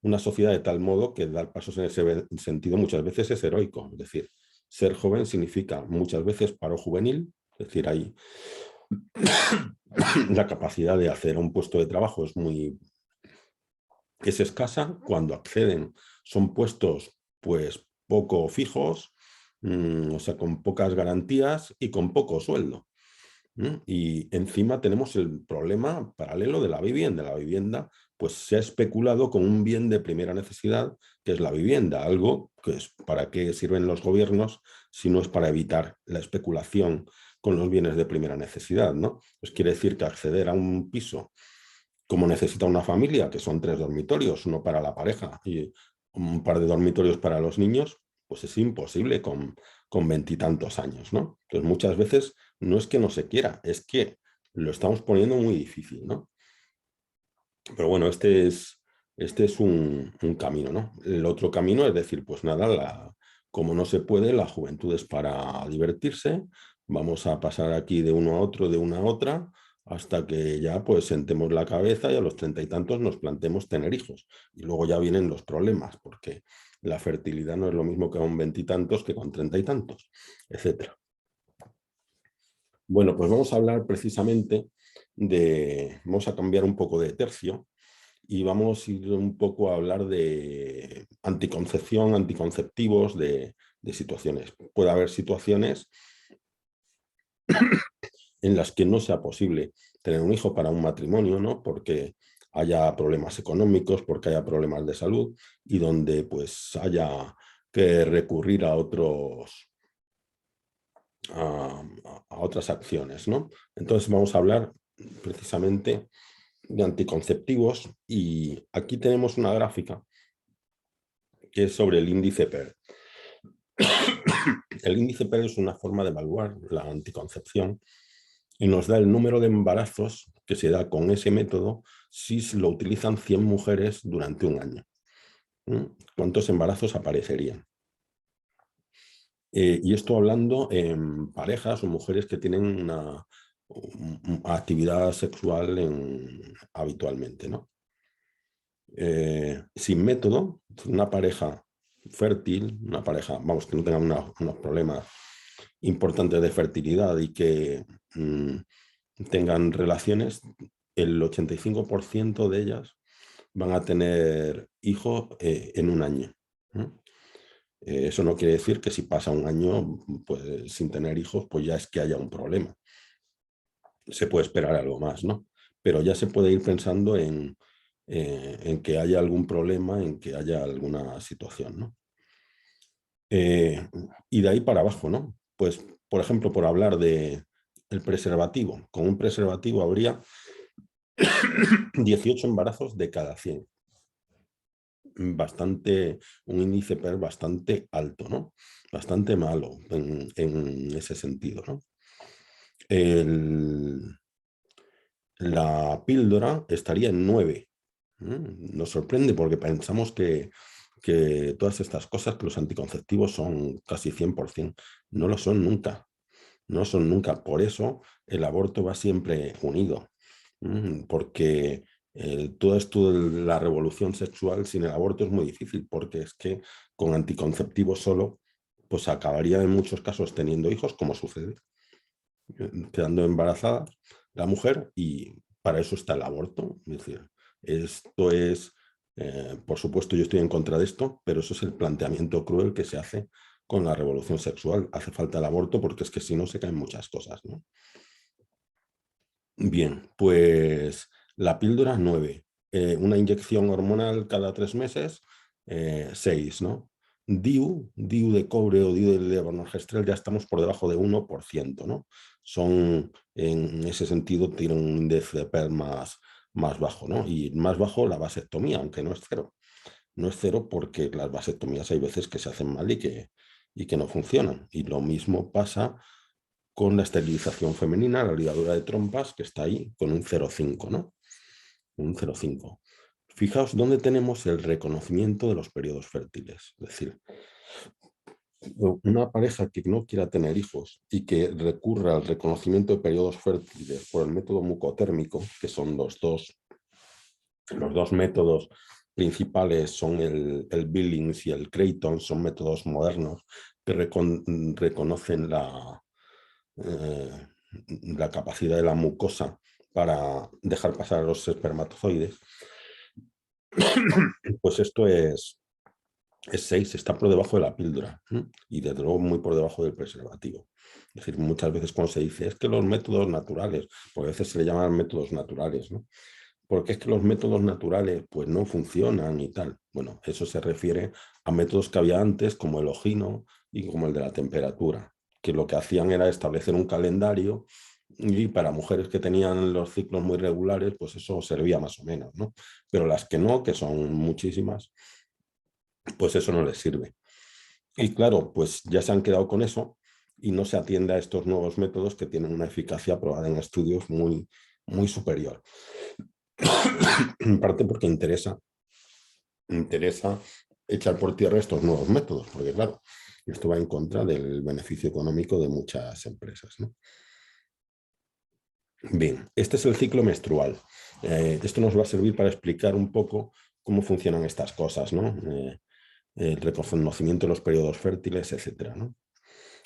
una sociedad de tal modo que dar pasos en ese sentido muchas veces es heroico. Es decir, ser joven significa muchas veces paro juvenil, es decir, hay la capacidad de acceder a un puesto de trabajo es escasa. Cuando acceden son puestos pues poco fijos, o sea, con pocas garantías y con poco sueldo. Y encima tenemos el problema paralelo de la vivienda. La vivienda, pues se ha especulado con un bien de primera necesidad, que es la vivienda, algo que es para qué sirven los gobiernos si no es para evitar la especulación con los bienes de primera necesidad, ¿no? Pues quiere decir que acceder a un piso como necesita una familia, que son 3 dormitorios, uno para la pareja y un par de dormitorios para los niños, pues es imposible con 20 y tantos años, ¿no? Entonces muchas veces no es que no se quiera, es que lo estamos poniendo muy difícil, ¿no? Pero bueno, este es un camino, ¿no? El otro camino es decir, pues nada, como no se puede, la juventud es para divertirse, vamos a pasar aquí de uno a otro, de una a otra, hasta que ya pues sentemos la cabeza y a los 30 y tantos nos planteemos tener hijos. Y luego ya vienen los problemas, porque la fertilidad no es lo mismo que con 20 y tantos que con 30 y tantos, etcétera. Bueno, pues vamos a hablar precisamente vamos a cambiar un poco de tercio y vamos a ir un poco a hablar de anticoncepción, anticonceptivos, de situaciones. Puede haber situaciones en las que no sea posible tener un hijo para un matrimonio, ¿no? Porque haya problemas económicos, porque haya problemas de salud y donde pues haya que recurrir a otras acciones, ¿no? Entonces vamos a hablar precisamente de anticonceptivos y aquí tenemos una gráfica que es sobre el índice PER. El índice PER es una forma de evaluar la anticoncepción y nos da el número de embarazos que se da con ese método si lo utilizan 100 mujeres durante un año. ¿Cuántos embarazos aparecerían? Y esto hablando en parejas o mujeres que tienen una actividad sexual habitualmente, ¿no? Sin método, una pareja fértil, una pareja, vamos, que no tenga unos problemas importantes de fertilidad y que tengan relaciones, el 85% de ellas van a tener hijos en un año. Eso no quiere decir que si pasa un año pues, sin tener hijos, pues ya es que haya un problema. Se puede esperar algo más, ¿no? Pero ya se puede ir pensando en que haya algún problema, en que haya alguna situación, ¿no? Y de ahí para abajo, ¿no? Pues, por ejemplo, por hablar de el preservativo. Con un preservativo habría 18 embarazos de cada 100. Un índice PER bastante alto, ¿no? Bastante malo en ese sentido, ¿no? La píldora estaría en 9. Nos sorprende porque pensamos que todas estas cosas, que los anticonceptivos son casi 100%. No lo son nunca. No son nunca. Por eso el aborto va siempre unido. Porque todo esto de la revolución sexual sin el aborto es muy difícil, porque es que con anticonceptivos solo, pues acabaría en muchos casos teniendo hijos, como sucede, quedando embarazada la mujer y para eso está el aborto. Es decir, esto es, por supuesto, yo estoy en contra de esto, pero eso es el planteamiento cruel que se hace con la revolución sexual. Hace falta el aborto porque es que si no se caen muchas cosas, ¿no? Bien, pues la píldora 9, una inyección hormonal cada 3 meses, 6, ¿no? DIU de cobre o DIU de levonorgestrel ya estamos por debajo de 1%, ¿no? Son, en ese sentido, tienen un índice de PER más bajo, ¿no? Y más bajo la vasectomía, aunque no es cero. No es cero porque las vasectomías hay veces que se hacen mal y que no funcionan. Y lo mismo pasa con la esterilización femenina, la ligadura de trompas, que está ahí con un 0,5, ¿no? Un 0,5. Fijaos dónde tenemos el reconocimiento de los periodos fértiles. Es decir, una pareja que no quiera tener hijos y que recurra al reconocimiento de periodos fértiles por el método mucotérmico, que son los dos métodos principales, son el Billings y el Creighton, son métodos modernos que reconocen la capacidad de la mucosa para dejar pasar a los espermatozoides, pues esto es 6, está por debajo de la píldora, ¿eh? Y desde luego muy por debajo del preservativo. Es decir, muchas veces cuando se dice es que los métodos naturales, porque a veces se le llaman métodos naturales, ¿no? Porque es que los métodos naturales pues no funcionan y tal. Bueno, eso se refiere a métodos que había antes, como el ojino y como el de la temperatura, que lo que hacían era establecer un calendario y para mujeres que tenían los ciclos muy regulares, pues eso servía más o menos, ¿no? Pero las que no, que son muchísimas, pues eso no les sirve. Y claro, pues ya se han quedado con eso y no se atiende a estos nuevos métodos que tienen una eficacia probada en estudios muy superior. En parte porque interesa echar por tierra estos nuevos métodos, porque claro, esto va en contra del beneficio económico de muchas empresas, ¿no? Bien, este es el ciclo menstrual. Esto nos va a servir para explicar un poco cómo funcionan estas cosas, ¿no? El reconocimiento de los periodos fértiles, etcétera, ¿no?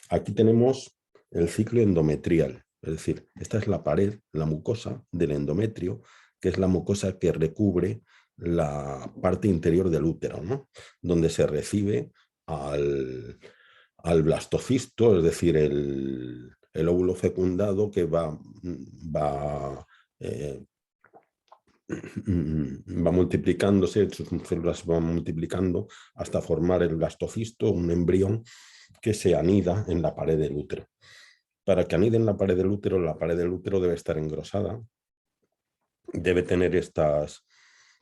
Aquí tenemos el ciclo endometrial, es decir, esta es la pared, la mucosa del endometrio, que es la mucosa que recubre la parte interior del útero, ¿no? Donde se recibe al blastocisto, es decir, el óvulo fecundado que eh, va multiplicándose, sus células van multiplicando hasta formar el blastocisto, un embrión que se anida en la pared del útero. Para que anide en la pared del útero debe estar engrosada, debe tener estas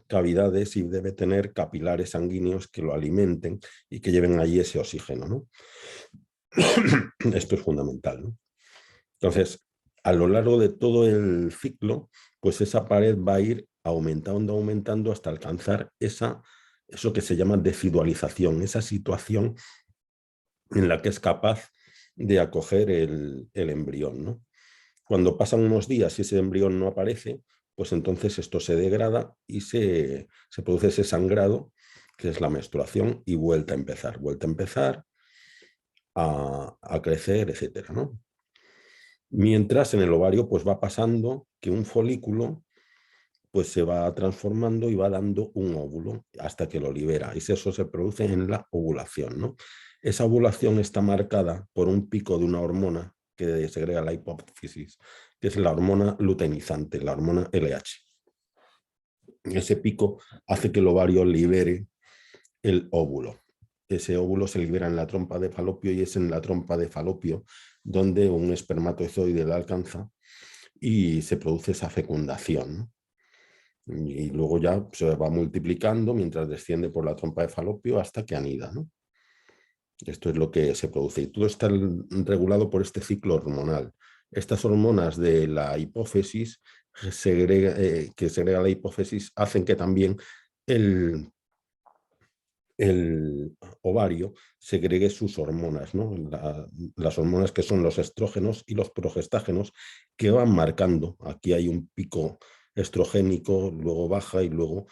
cavidades y debe tener capilares sanguíneos que lo alimenten y que lleven allí ese oxígeno, ¿no? Esto es fundamental, ¿no? Entonces, a lo largo de todo el ciclo, pues esa pared va a ir aumentando hasta alcanzar eso que se llama decidualización, esa situación en la que es capaz de acoger el embrión, ¿no? Cuando pasan unos días y ese embrión no aparece, pues entonces esto se degrada y se produce ese sangrado, que es la menstruación, y vuelta a empezar a crecer, etcétera, ¿no? Mientras en el ovario pues va pasando que un folículo pues se va transformando y va dando un óvulo hasta que lo libera. Y eso se produce en la ovulación, ¿no? Esa ovulación está marcada por un pico de una hormona que segrega la hipófisis, que es la hormona luteinizante, la hormona LH. Ese pico hace que el ovario libere el óvulo. Ese óvulo se libera en la trompa de falopio y es en la trompa de falopio donde un espermatozoide la alcanza y se produce esa fecundación, ¿no? Y luego ya se va multiplicando mientras desciende por la trompa de falopio hasta que anida, ¿no? Esto es lo que se produce y todo está regulado por este ciclo hormonal. Estas hormonas de la hipófisis que segrega la hipófisis hacen que también el ovario segregue sus hormonas, ¿no? Las hormonas que son los estrógenos y los progestágenos que van marcando. Aquí hay un pico estrogénico, luego baja y luego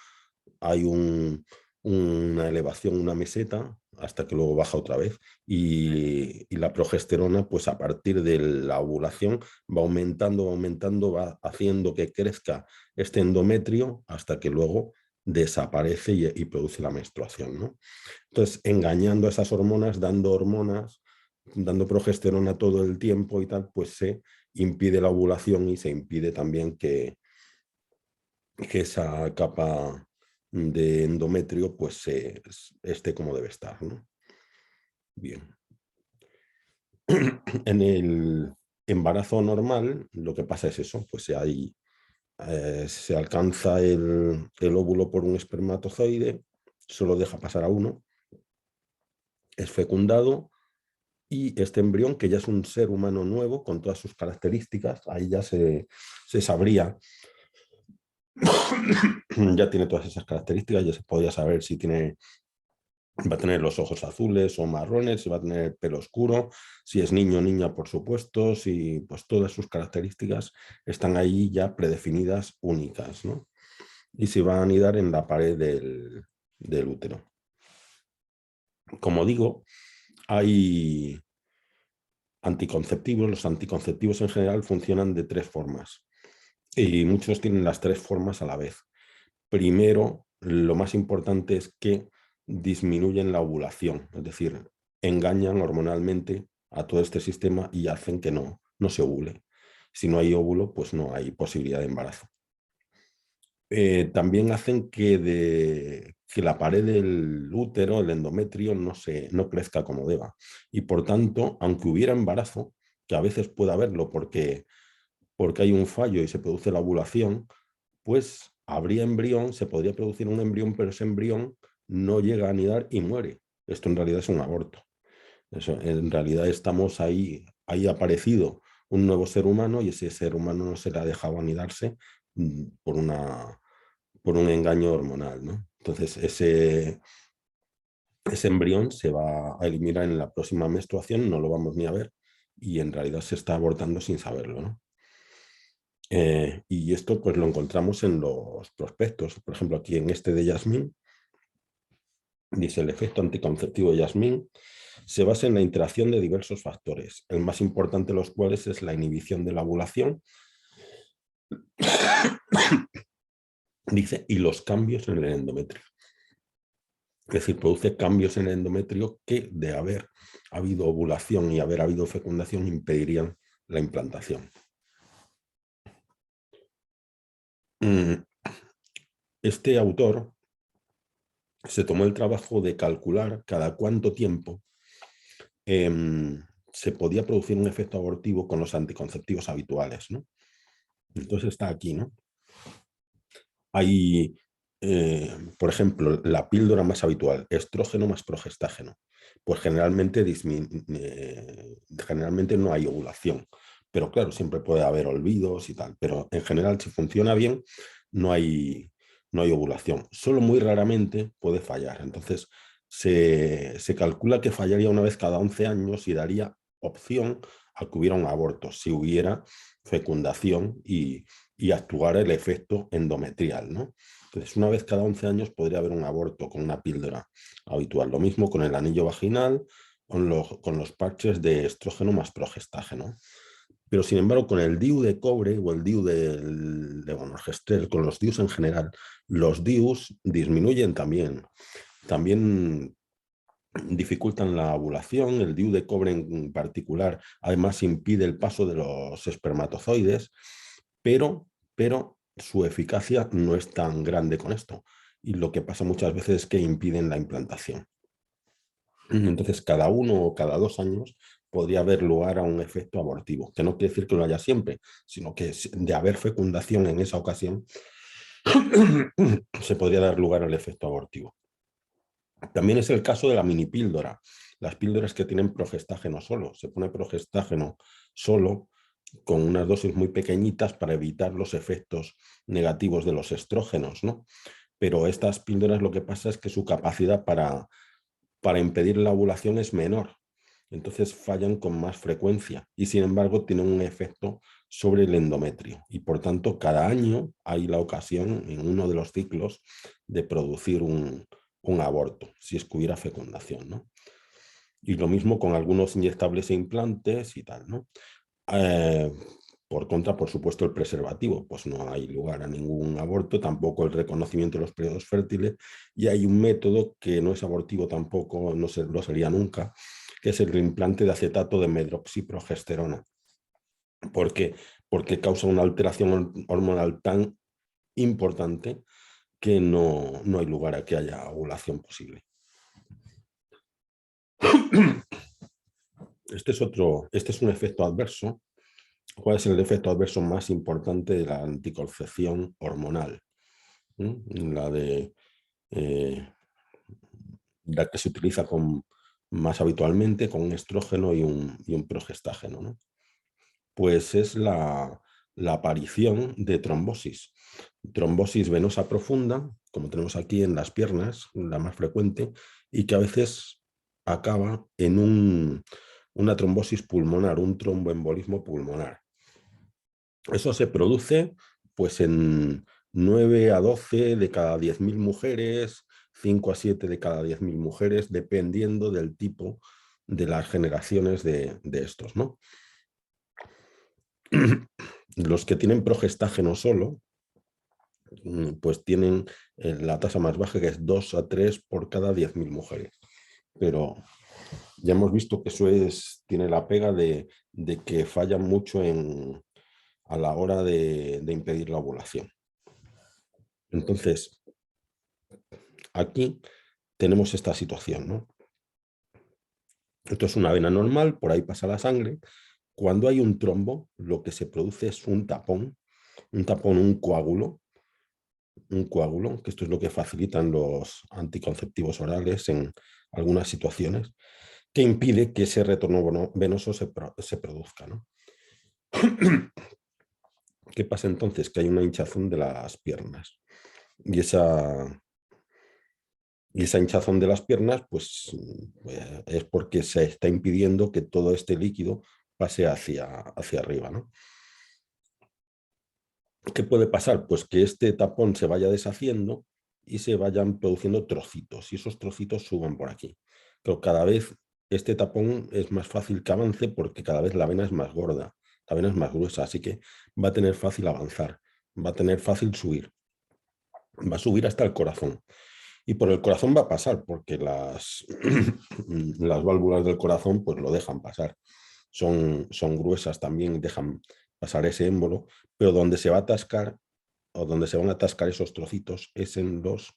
hay una elevación, una meseta hasta que luego baja otra vez. Y la progesterona, pues a partir de la ovulación, va aumentando, va haciendo que crezca este endometrio hasta que luego desaparece y produce la menstruación, ¿no? Entonces, engañando a esas hormonas, dando progesterona todo el tiempo y tal, pues se impide la ovulación y se impide también que esa capa de endometrio pues esté como debe estar, ¿no? Bien. En el embarazo normal lo que pasa es eso, pues se alcanza el óvulo por un espermatozoide, solo deja pasar a uno, es fecundado y este embrión, que ya es un ser humano nuevo con todas sus características, ahí ya se sabría, ya tiene todas esas características, ya se podría saber si va a tener los ojos azules o marrones, si va a tener el pelo oscuro, si es niño o niña, por supuesto, si pues todas sus características están ahí ya predefinidas, únicas, ¿no? Y se va a anidar en la pared del útero. Como digo, hay anticonceptivos. Los anticonceptivos en general funcionan de 3 formas y muchos tienen las 3 formas a la vez. Primero, lo más importante es que disminuyen la ovulación, es decir, engañan hormonalmente a todo este sistema y hacen que no se ovule. Si no hay óvulo, pues no hay posibilidad de embarazo. También hacen que la pared del útero, el endometrio, no crezca como deba. Y por tanto, aunque hubiera embarazo, que a veces puede haberlo porque hay un fallo y se produce la ovulación, pues habría embrión, se podría producir un embrión, pero ese embrión no llega a anidar y muere. Esto en realidad es un aborto. En realidad estamos ahí aparecido un nuevo ser humano y ese ser humano no se le ha dejado anidarse por un engaño hormonal, ¿no? Entonces ese embrión se va a eliminar en la próxima menstruación, no lo vamos ni a ver y en realidad se está abortando sin saberlo, ¿no? Y esto pues lo encontramos en los prospectos. Por ejemplo, aquí en este de Yasmín, dice: el efecto anticonceptivo de Yasmín se basa en la interacción de diversos factores, el más importante de los cuales es la inhibición de la ovulación, dice, y los cambios en el endometrio. Es decir, produce cambios en el endometrio que, de haber habido ovulación y haber habido fecundación, impedirían la implantación. Este autor se tomó el trabajo de calcular cada cuánto tiempo se podía producir un efecto abortivo con los anticonceptivos habituales, ¿no? Entonces está aquí, ¿no? Hay, por ejemplo, la píldora más habitual, estrógeno más progestágeno. Pues generalmente no hay ovulación, pero claro, siempre puede haber olvidos y tal, pero en general, si funciona bien, no hay, no hay ovulación. Solo muy raramente puede fallar. Entonces, se calcula que fallaría una vez cada 11 años y daría opción a que hubiera un aborto, si hubiera fecundación y actuara el efecto endometrial, ¿no? Entonces, una vez cada 11 años podría haber un aborto con una píldora habitual. Lo mismo con el anillo vaginal, con los parches de estrógeno más progestágeno. Pero, sin embargo, con el DIU de cobre o el DIU de levonorgestrel, con los DIUs en general, los DIUs disminuyen también. También dificultan la ovulación. El DIU de cobre en particular, además, impide el paso de los espermatozoides, pero su eficacia no es tan grande con esto. Y lo que pasa muchas veces es que impiden la implantación. Entonces, cada 1 o cada 2 años podría haber lugar a un efecto abortivo, que no quiere decir que lo haya siempre, sino que de haber fecundación en esa ocasión, se podría dar lugar al efecto abortivo. También es el caso de la minipíldora, las píldoras que tienen progestágeno solo. Se pone progestágeno solo con unas dosis muy pequeñitas para evitar los efectos negativos de los estrógenos, ¿no? Pero estas píldoras, lo que pasa es que su capacidad para impedir la ovulación es menor. Entonces fallan con más frecuencia y, sin embargo, tienen un efecto sobre el endometrio. Y por tanto, cada año hay la ocasión en uno de los ciclos de producir un un aborto, si es que hubiera fecundación, ¿no? Y lo mismo con algunos inyectables e implantes y tal, ¿no? Eh, por contra, por supuesto, el preservativo, pues no hay lugar a ningún aborto, tampoco el reconocimiento de los periodos fértiles, y hay un método que no es abortivo tampoco, no se, lo sería nunca, que es el implante de acetato de medroxiprogesterona. ¿Por qué? Porque causa una alteración hormonal tan importante que no hay lugar a que haya ovulación posible. Este es un efecto adverso. ¿Cuál es el efecto adverso más importante de la anticoncepción hormonal? La eh, la que se utiliza más habitualmente con un estrógeno y un progestágeno, ¿no? Pues es la aparición de trombosis. Trombosis venosa profunda, como tenemos aquí en las piernas, la más frecuente, y que a veces acaba en una trombosis pulmonar, un tromboembolismo pulmonar. Eso se produce pues en 9 a 12 de cada 10.000 mujeres, 5 a 7 de cada 10.000 mujeres, dependiendo del tipo de las generaciones de estos, ¿no? Los que tienen progestágeno solo, pues tienen la tasa más baja, que es 2 a 3 por cada 10.000 mujeres. Pero ya hemos visto que eso tiene la pega de que falla mucho a la hora de impedir la ovulación. Entonces, aquí tenemos esta situación, ¿no? Esto es una vena normal, por ahí pasa la sangre. Cuando hay un trombo, lo que se produce es un tapón, un coágulo, que esto es lo que facilitan los anticonceptivos orales en algunas situaciones, que impide que ese retorno venoso se produzca, ¿no? ¿Qué pasa entonces? Que hay una hinchazón de las piernas. Y esa hinchazón de las piernas, pues es porque se está impidiendo que todo este líquido pase hacia arriba, ¿no? ¿Qué puede pasar? Pues que este tapón se vaya deshaciendo y se vayan produciendo trocitos, y esos trocitos suban por aquí. Pero cada vez este tapón es más fácil que avance porque cada vez la vena es más gorda, la vena es más gruesa, así que va a tener fácil avanzar, va a tener fácil subir, va a subir hasta el corazón. Y por el corazón va a pasar, porque las válvulas del corazón pues lo dejan pasar. Son gruesas también, dejan pasar ese émbolo, pero donde se va a atascar, o donde se van a atascar esos trocitos, es en los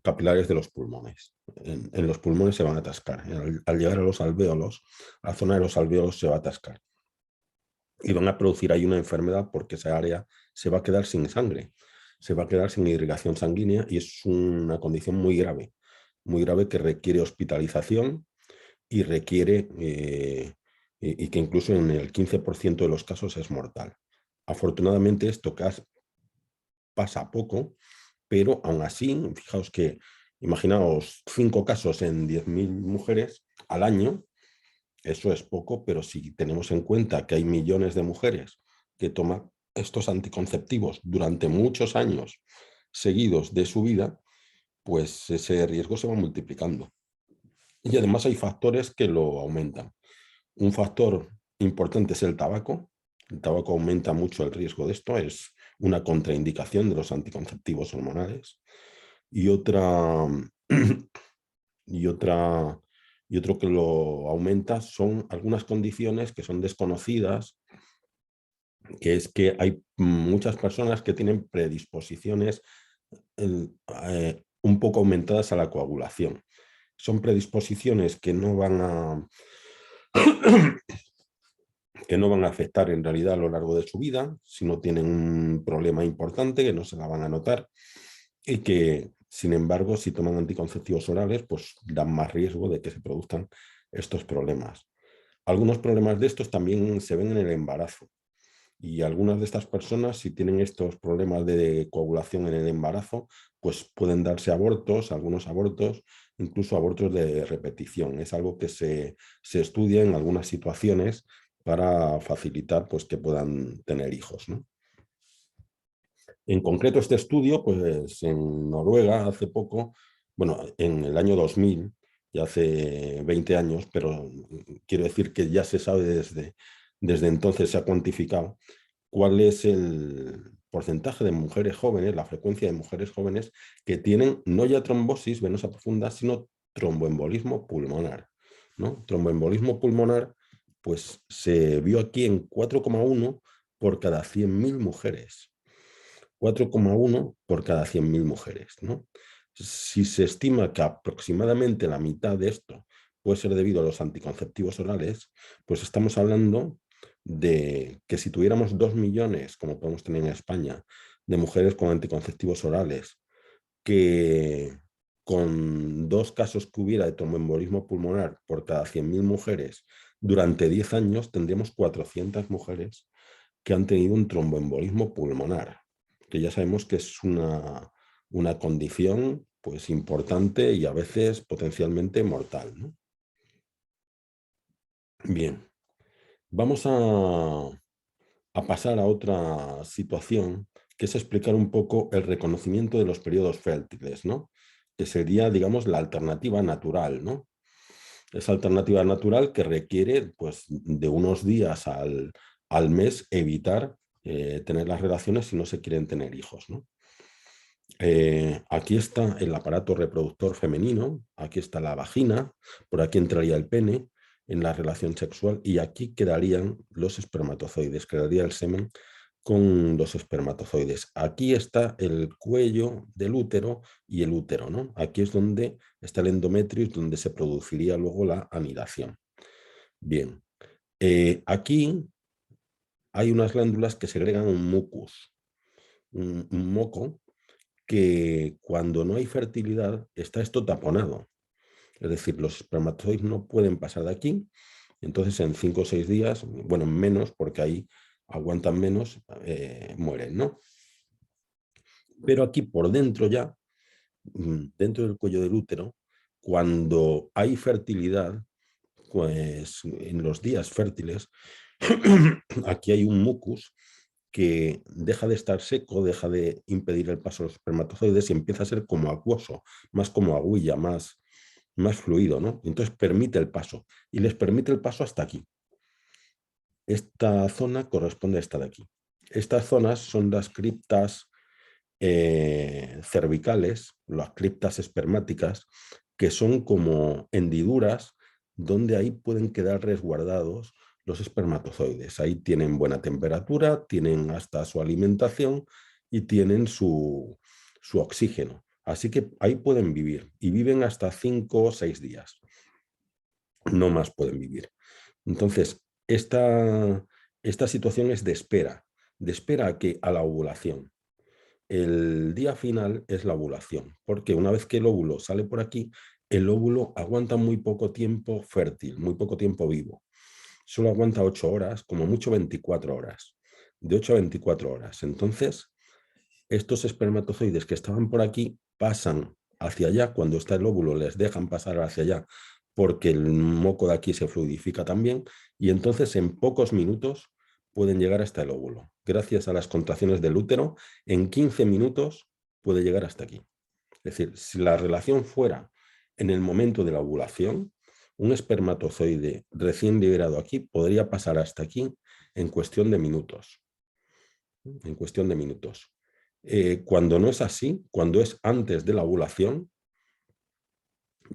capilares de los pulmones. En los pulmones se van a atascar. Al llegar a los alvéolos, la zona de los alvéolos se va a atascar. Y van a producir ahí una enfermedad porque esa área se va a quedar sin sangre, se va a quedar sin irrigación sanguínea, y es una condición muy grave que requiere hospitalización y requiere, y que incluso en el 15% de los casos es mortal. Afortunadamente esto pasa poco, pero aún así, fijaos que, imaginaos 5 casos en 10.000 mujeres al año. Eso es poco, pero si tenemos en cuenta que hay millones de mujeres que toman estos anticonceptivos durante muchos años seguidos de su vida, pues ese riesgo se va multiplicando. Y además hay factores que lo aumentan. Un factor importante es el tabaco. El tabaco aumenta mucho el riesgo de esto, es una contraindicación de los anticonceptivos hormonales. Y y otro que lo aumenta son algunas condiciones que son desconocidas, que es que hay muchas personas que tienen predisposiciones un poco aumentadas a la coagulación. Son predisposiciones que no van a afectar en realidad a lo largo de su vida, si no tienen un problema importante, que no se la van a notar, y que, sin embargo, si toman anticonceptivos orales, pues dan más riesgo de que se produzcan estos problemas. Algunos problemas de estos también se ven en el embarazo, y algunas de estas personas, si tienen estos problemas de coagulación en el embarazo, pues pueden darse abortos, algunos abortos, incluso abortos de repetición. Es algo que se estudia en algunas situaciones para facilitar pues, que puedan tener hijos, ¿no? En concreto, este estudio, pues en Noruega hace poco, bueno, en el año 2000, ya hace 20 años, pero quiero decir que ya se sabe desde entonces, se ha cuantificado cuál es el porcentaje de mujeres jóvenes, la frecuencia de mujeres jóvenes que tienen no ya trombosis venosa profunda, sino tromboembolismo pulmonar, ¿no? Tromboembolismo pulmonar, pues se vio aquí en 4,1 por cada 100.000 mujeres. 4,1 por cada 100.000 mujeres, ¿no? Si se estima que aproximadamente la mitad de esto puede ser debido a los anticonceptivos orales, pues estamos hablando de que si tuviéramos 2 millones, como podemos tener en España, de mujeres con anticonceptivos orales, que con 2 casos que hubiera de tromboembolismo pulmonar por cada 100.000 mujeres, durante 10 años tendríamos 400 mujeres que han tenido un tromboembolismo pulmonar, que ya sabemos que es una condición pues, importante y a veces potencialmente mortal, ¿no? Bien, vamos a pasar a otra situación, que es explicar un poco el reconocimiento de los periodos fértiles, ¿no? Que sería, digamos, la alternativa natural, ¿no? Esa alternativa natural que requiere pues, de unos días al mes evitar tener las relaciones si no se quieren tener hijos, ¿no? Aquí está el aparato reproductor femenino, aquí está la vagina, por aquí entraría el pene en la relación sexual y aquí quedarían los espermatozoides, quedaría el semen con los espermatozoides. Aquí está el cuello del útero y el útero, ¿no? Aquí es donde está el endometrio y donde se produciría luego la anidación. Bien, aquí hay unas glándulas que segregan un mucus, un moco, que cuando no hay fertilidad está esto taponado. Es decir, los espermatozoides no pueden pasar de aquí, entonces en 5 o 6 días, bueno, menos, porque ahí aguantan menos, mueren, ¿no? Pero aquí por dentro ya, dentro del cuello del útero, cuando hay fertilidad, pues en los días fértiles, aquí hay un mucus que deja de estar seco, deja de impedir el paso de los espermatozoides y empieza a ser como acuoso, más como agüilla, más fluido, ¿no? Entonces permite el paso y les permite el paso hasta aquí. Esta zona corresponde a esta de aquí. Estas zonas son las criptas cervicales, las criptas espermáticas, que son como hendiduras donde ahí pueden quedar resguardados los espermatozoides. Ahí tienen buena temperatura, tienen hasta su alimentación y tienen su oxígeno. Así que ahí pueden vivir y viven hasta 5 o 6 días. No más pueden vivir. Entonces, esta situación es de espera a la ovulación. El día final es la ovulación, porque una vez que el óvulo sale por aquí, el óvulo aguanta muy poco tiempo fértil, muy poco tiempo vivo. Solo aguanta 8 horas, como mucho 24 horas, de 8 a 24 horas. Entonces, estos espermatozoides que estaban por aquí pasan hacia allá, cuando está el óvulo les dejan pasar hacia allá, porque el moco de aquí se fluidifica también, y entonces en pocos minutos pueden llegar hasta el óvulo. Gracias a las contracciones del útero, en 15 minutos puede llegar hasta aquí. Es decir, si la relación fuera en el momento de la ovulación, un espermatozoide recién liberado aquí podría pasar hasta aquí en cuestión de minutos. En cuestión de minutos. Cuando no es así, cuando es antes de la ovulación,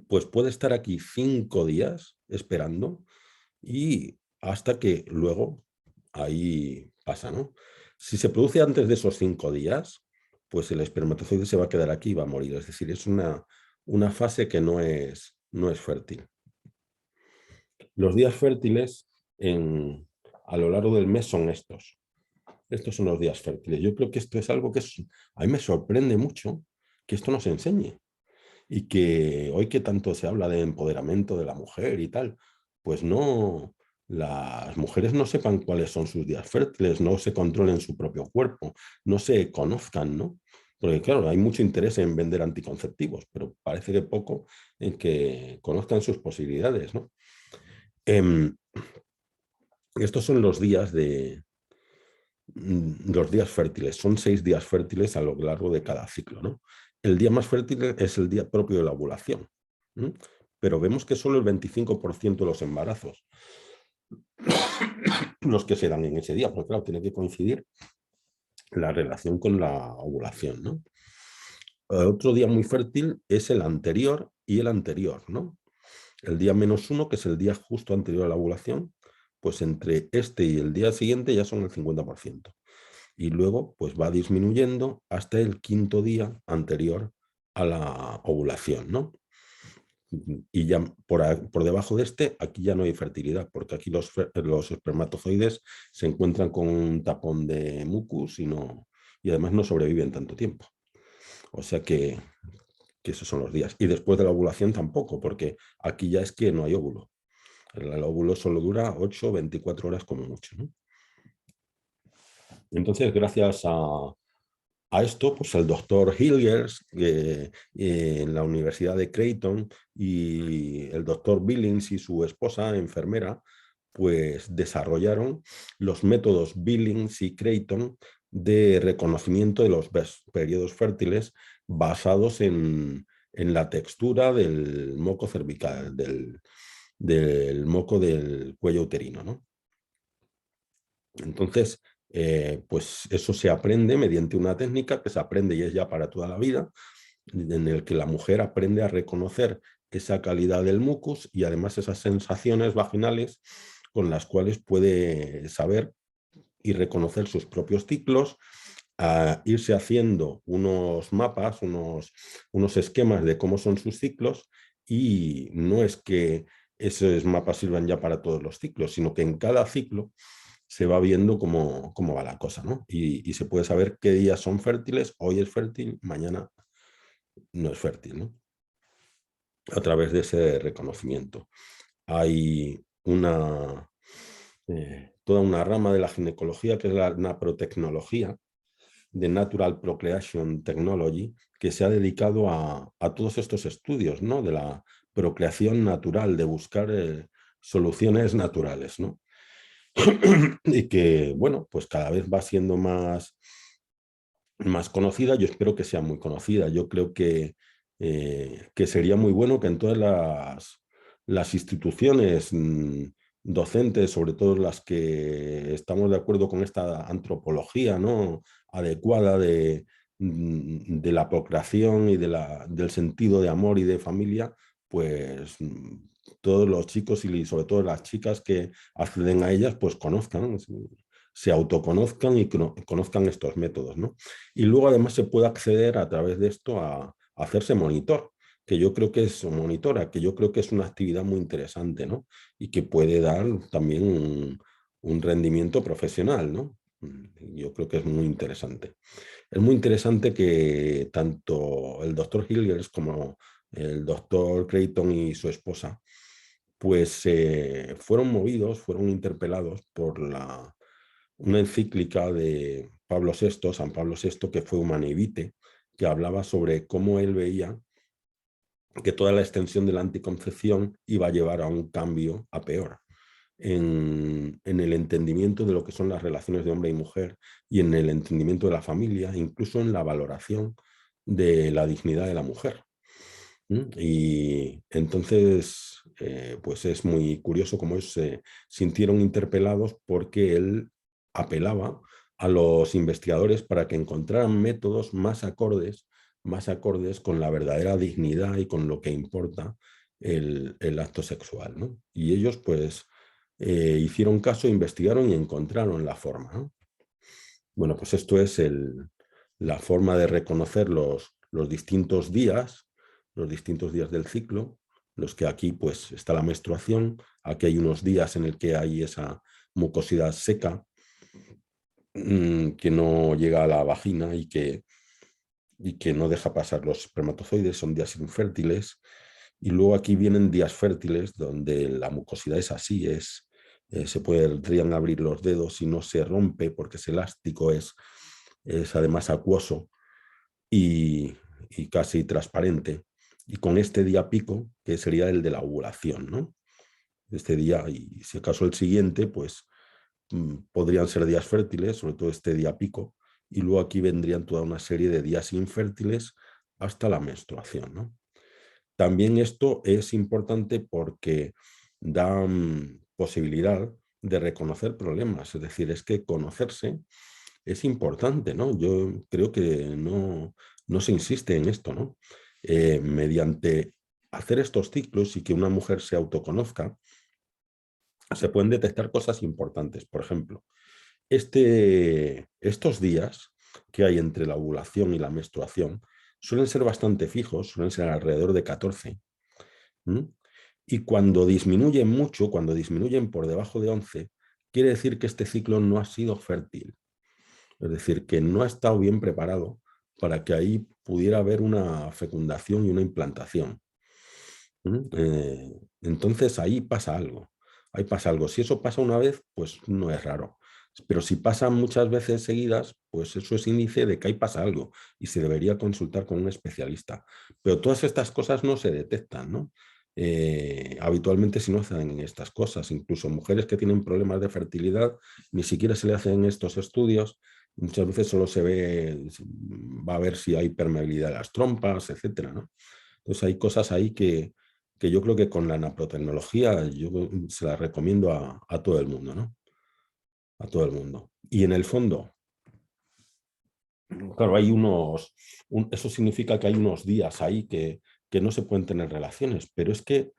pues puede estar aquí 5 días esperando y hasta que luego ahí pasa, ¿no? Si se produce antes de esos 5 días, pues el espermatozoide se va a quedar aquí y va a morir. Es decir, es una fase que no es fértil. Los días fértiles a lo largo del mes son estos. Estos son los días fértiles. Yo creo que esto es algo que a mí me sorprende mucho que esto nos enseñe. Y que hoy que tanto se habla de empoderamiento de la mujer y tal, pues no, las mujeres no sepan cuáles son sus días fértiles, no se controlen su propio cuerpo, no se conozcan, ¿no? Porque claro, hay mucho interés en vender anticonceptivos, pero parece que poco en que conozcan sus posibilidades, ¿no? Estos son los días los días fértiles. Son 6 días fértiles a lo largo de cada ciclo, ¿no? El día más fértil es el día propio de la ovulación. ¿Mm? Pero vemos que solo el 25% de los embarazos los que se dan en ese día, porque claro, tiene que coincidir la relación con la ovulación, ¿no? Otro día muy fértil es el anterior y el anterior, ¿no? El día -1, que es el día justo anterior a la ovulación, pues entre este y el día siguiente ya son el 50%. Y luego pues va disminuyendo hasta el 5.º día anterior a la ovulación, ¿no? Y ya por debajo de este, aquí ya no hay fertilidad, porque aquí los espermatozoides se encuentran con un tapón de mucus y además no sobreviven tanto tiempo. O sea que esos son los días. Y después de la ovulación tampoco, porque aquí ya es que no hay óvulo. El óvulo solo dura 8 o 24 horas como mucho, ¿no? Entonces, gracias a esto, pues el doctor Hilgers en la Universidad de Creighton y el doctor Billings y su esposa, enfermera, pues desarrollaron los métodos Billings y Creighton de reconocimiento de los periodos fértiles basados en la textura del moco cervical, del moco del cuello uterino, ¿no? Entonces, pues eso se aprende mediante una técnica que se aprende y es ya para toda la vida, en el que la mujer aprende a reconocer esa calidad del mucus y además esas sensaciones vaginales con las cuales puede saber y reconocer sus propios ciclos, a irse haciendo unos mapas, unos esquemas de cómo son sus ciclos, y no es que esos mapas sirvan ya para todos los ciclos, sino que en cada ciclo se va viendo cómo va la cosa, ¿no? Y se puede saber qué días son fértiles, hoy es fértil, mañana no es fértil, ¿no? A través de ese reconocimiento. Hay toda una rama de la ginecología que es la naprotecnología, de Natural Procreation Technology, que se ha dedicado a todos estos estudios, ¿no? De la procreación natural, de buscar soluciones naturales, ¿no? Y que, bueno, pues cada vez va siendo más conocida. Yo espero que sea muy conocida. Yo creo que sería muy bueno que en todas las instituciones docentes, sobre todo las que estamos de acuerdo con esta antropología, ¿no? Adecuada de la procreación y del sentido de amor y de familia, pues todos los chicos y sobre todo las chicas que acceden a ellas, pues conozcan, se autoconozcan y conozcan estos métodos, ¿no? Y luego además se puede acceder a través de esto a hacerse monitor, que yo creo que es monitora, que yo creo que es una actividad muy interesante, ¿no? Y que puede dar también un rendimiento profesional, ¿no? Yo creo que es muy interesante. Es muy interesante que tanto el doctor Hilgers como el doctor Creighton y su esposa, pues fueron movidos, fueron interpelados por una encíclica de Pablo VI, San Pablo VI, que fue Humanae Vitae, que hablaba sobre cómo él veía que toda la extensión de la anticoncepción iba a llevar a un cambio a peor en el entendimiento de lo que son las relaciones de hombre y mujer y en el entendimiento de la familia, incluso en la valoración de la dignidad de la mujer. Y entonces, pues es muy curioso cómo ellos se sintieron interpelados porque él apelaba a los investigadores para que encontraran métodos más acordes con la verdadera dignidad y con lo que importa el acto sexual, ¿no? Y ellos pues hicieron caso, investigaron y encontraron la forma, ¿no? Bueno, pues esto es la forma de reconocer los distintos días del ciclo, los que aquí pues está la menstruación, aquí hay unos días en el que hay esa mucosidad seca que no llega a la vagina y que no deja pasar los espermatozoides, son días infértiles. Y luego aquí vienen días fértiles donde la mucosidad es así, se podrían abrir los dedos y no se rompe porque es elástico, es además acuoso y casi transparente. Y con este día pico, que sería el de la ovulación, ¿no? Este día y si acaso el siguiente, pues podrían ser días fértiles, sobre todo este día pico, y luego aquí vendrían toda una serie de días infértiles hasta la menstruación, ¿no? También esto es importante porque da posibilidad de reconocer problemas, es decir, es que conocerse es importante, ¿no? Yo creo que no se insiste en esto, ¿no? Mediante hacer estos ciclos y que una mujer se autoconozca, se pueden detectar cosas importantes. Por ejemplo, estos días que hay entre la ovulación y la menstruación suelen ser bastante fijos, suelen ser alrededor de 14. ¿Mm? Y cuando disminuyen mucho, cuando disminuyen por debajo de 11, quiere decir que este ciclo no ha sido fértil. Es decir, que no ha estado bien preparado para que ahí pudiera haber una fecundación y una implantación. Entonces ahí pasa algo. Ahí pasa algo. Si eso pasa una vez, pues no es raro. Pero si pasa muchas veces seguidas, pues eso es índice de que ahí pasa algo y se debería consultar con un especialista. Pero todas estas cosas no se detectan, ¿no? Habitualmente si no hacen estas cosas, incluso mujeres que tienen problemas de fertilidad, ni siquiera se le hacen estos estudios. Muchas veces solo se ve, va a ver si hay permeabilidad de las trompas, etcétera, ¿no? Entonces hay cosas ahí que yo creo que con la naprotecnología yo se la recomiendo a todo el mundo, ¿no? A todo el mundo. Y en el fondo, claro, hay eso significa que hay unos días ahí que no se pueden tener relaciones, pero es que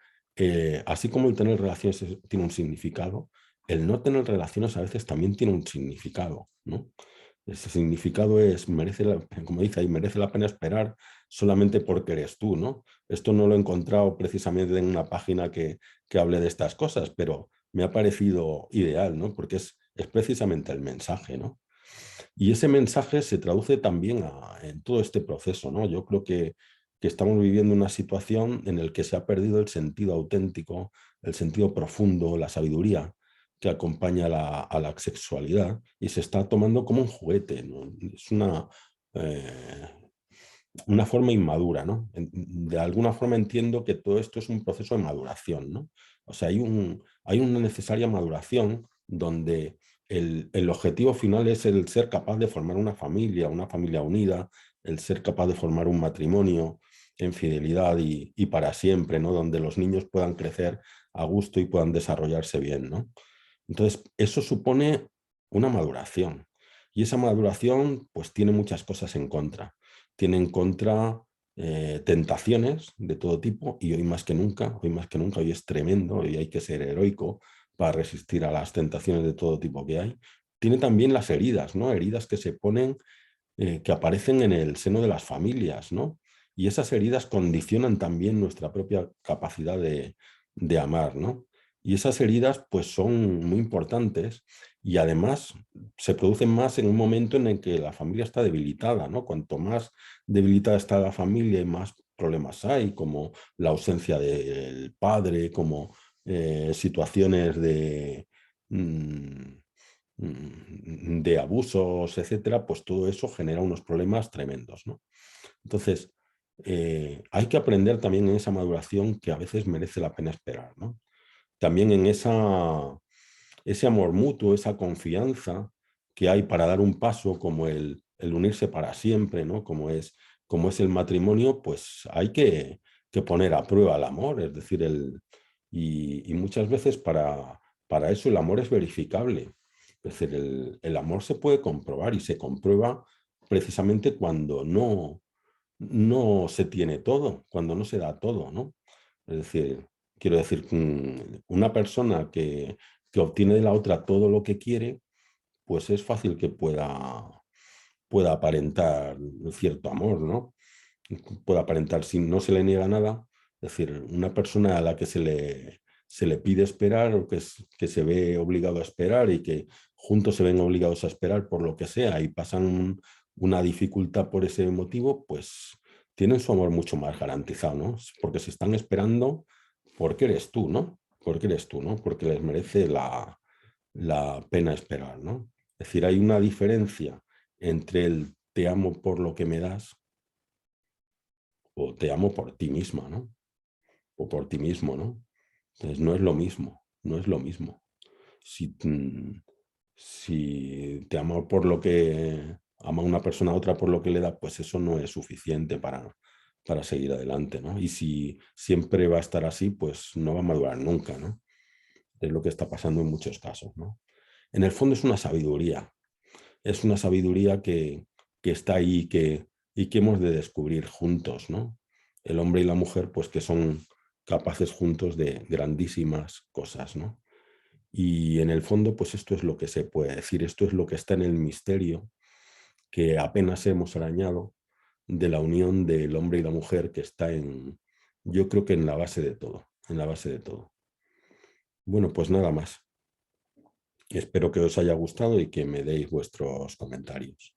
así como el tener relaciones tiene un significado, el no tener relaciones a veces también tiene un significado, ¿no? Ese significado es, como dice ahí, merece la pena esperar solamente porque eres tú, ¿no? Esto no lo he encontrado precisamente en una página que hable de estas cosas, pero me ha parecido ideal, ¿no? Porque es precisamente el mensaje, ¿no? Y ese mensaje se traduce también en todo este proceso, ¿no? Yo creo que estamos viviendo una situación en la que se ha perdido el sentido auténtico, el sentido profundo, la sabiduría que acompaña a la sexualidad y se está tomando como un juguete, ¿no? Es eh, una forma inmadura, ¿no? De alguna forma entiendo que todo esto es un proceso de maduración, ¿no? O sea, hay una necesaria maduración donde el objetivo final es el ser capaz de formar una familia unida, el ser capaz de formar un matrimonio en fidelidad y para siempre, ¿no? Donde los niños puedan crecer a gusto y puedan desarrollarse bien, ¿no? Entonces, eso supone una maduración. Y esa maduración, pues, tiene muchas cosas en contra. Tiene en contra tentaciones de todo tipo, y hoy más que nunca, hoy es tremendo, y hay que ser heroico para resistir a las tentaciones de todo tipo que hay. Tiene también las heridas, ¿no? Heridas que se ponen, que aparecen en el seno de las familias, ¿no? Y esas heridas condicionan también nuestra propia capacidad de amar, ¿no? Y esas heridas pues son muy importantes y además se producen más en un momento en el que la familia está debilitada, ¿no? Cuanto más debilitada está la familia y más problemas hay, como la ausencia del padre, como situaciones mm, de abusos, etcétera, pues todo eso genera unos problemas tremendos, ¿no? Entonces, hay que aprender también en esa maduración que a veces merece la pena esperar, ¿no? También en ese amor mutuo, esa confianza que hay para dar un paso como el unirse para siempre, ¿no? Como es el matrimonio, pues hay que poner a prueba el amor, es decir, y muchas veces para eso el amor es verificable. Es decir, el amor se puede comprobar y se comprueba precisamente cuando no se tiene todo, cuando no se da todo, ¿no? Es decir, quiero decir, una persona que obtiene de la otra todo lo que quiere, pues es fácil que pueda aparentar cierto amor, ¿no? Puede aparentar si no se le niega nada. Es decir, una persona a la que se le pide esperar o que se ve obligado a esperar y que juntos se ven obligados a esperar por lo que sea y pasan una dificultad por ese motivo, pues tienen su amor mucho más garantizado, ¿no? Porque se están esperando porque eres tú, ¿no? Porque eres tú, ¿no? Porque les merece la pena esperar, ¿no? Es decir, hay una diferencia entre el te amo por lo que me das o te amo por ti misma, ¿no? O por ti mismo, ¿no? Entonces no es lo mismo, no es lo mismo. Si, Si te ama por lo que ama una persona a otra por lo que le da, pues eso no es suficiente para seguir adelante, ¿no? Y si siempre va a estar así, pues no va a madurar nunca, ¿no? Es lo que está pasando en muchos casos, ¿no? En el fondo es una sabiduría que está ahí y que hemos de descubrir juntos, ¿no? El hombre y la mujer, pues que son capaces juntos de grandísimas cosas, ¿no? Y en el fondo, pues esto es lo que se puede decir, esto es lo que está en el misterio que apenas hemos arañado de la unión del hombre y la mujer que está yo creo que en la base de todo, en la base de todo. Bueno, pues nada más. Espero que os haya gustado y que me deis vuestros comentarios.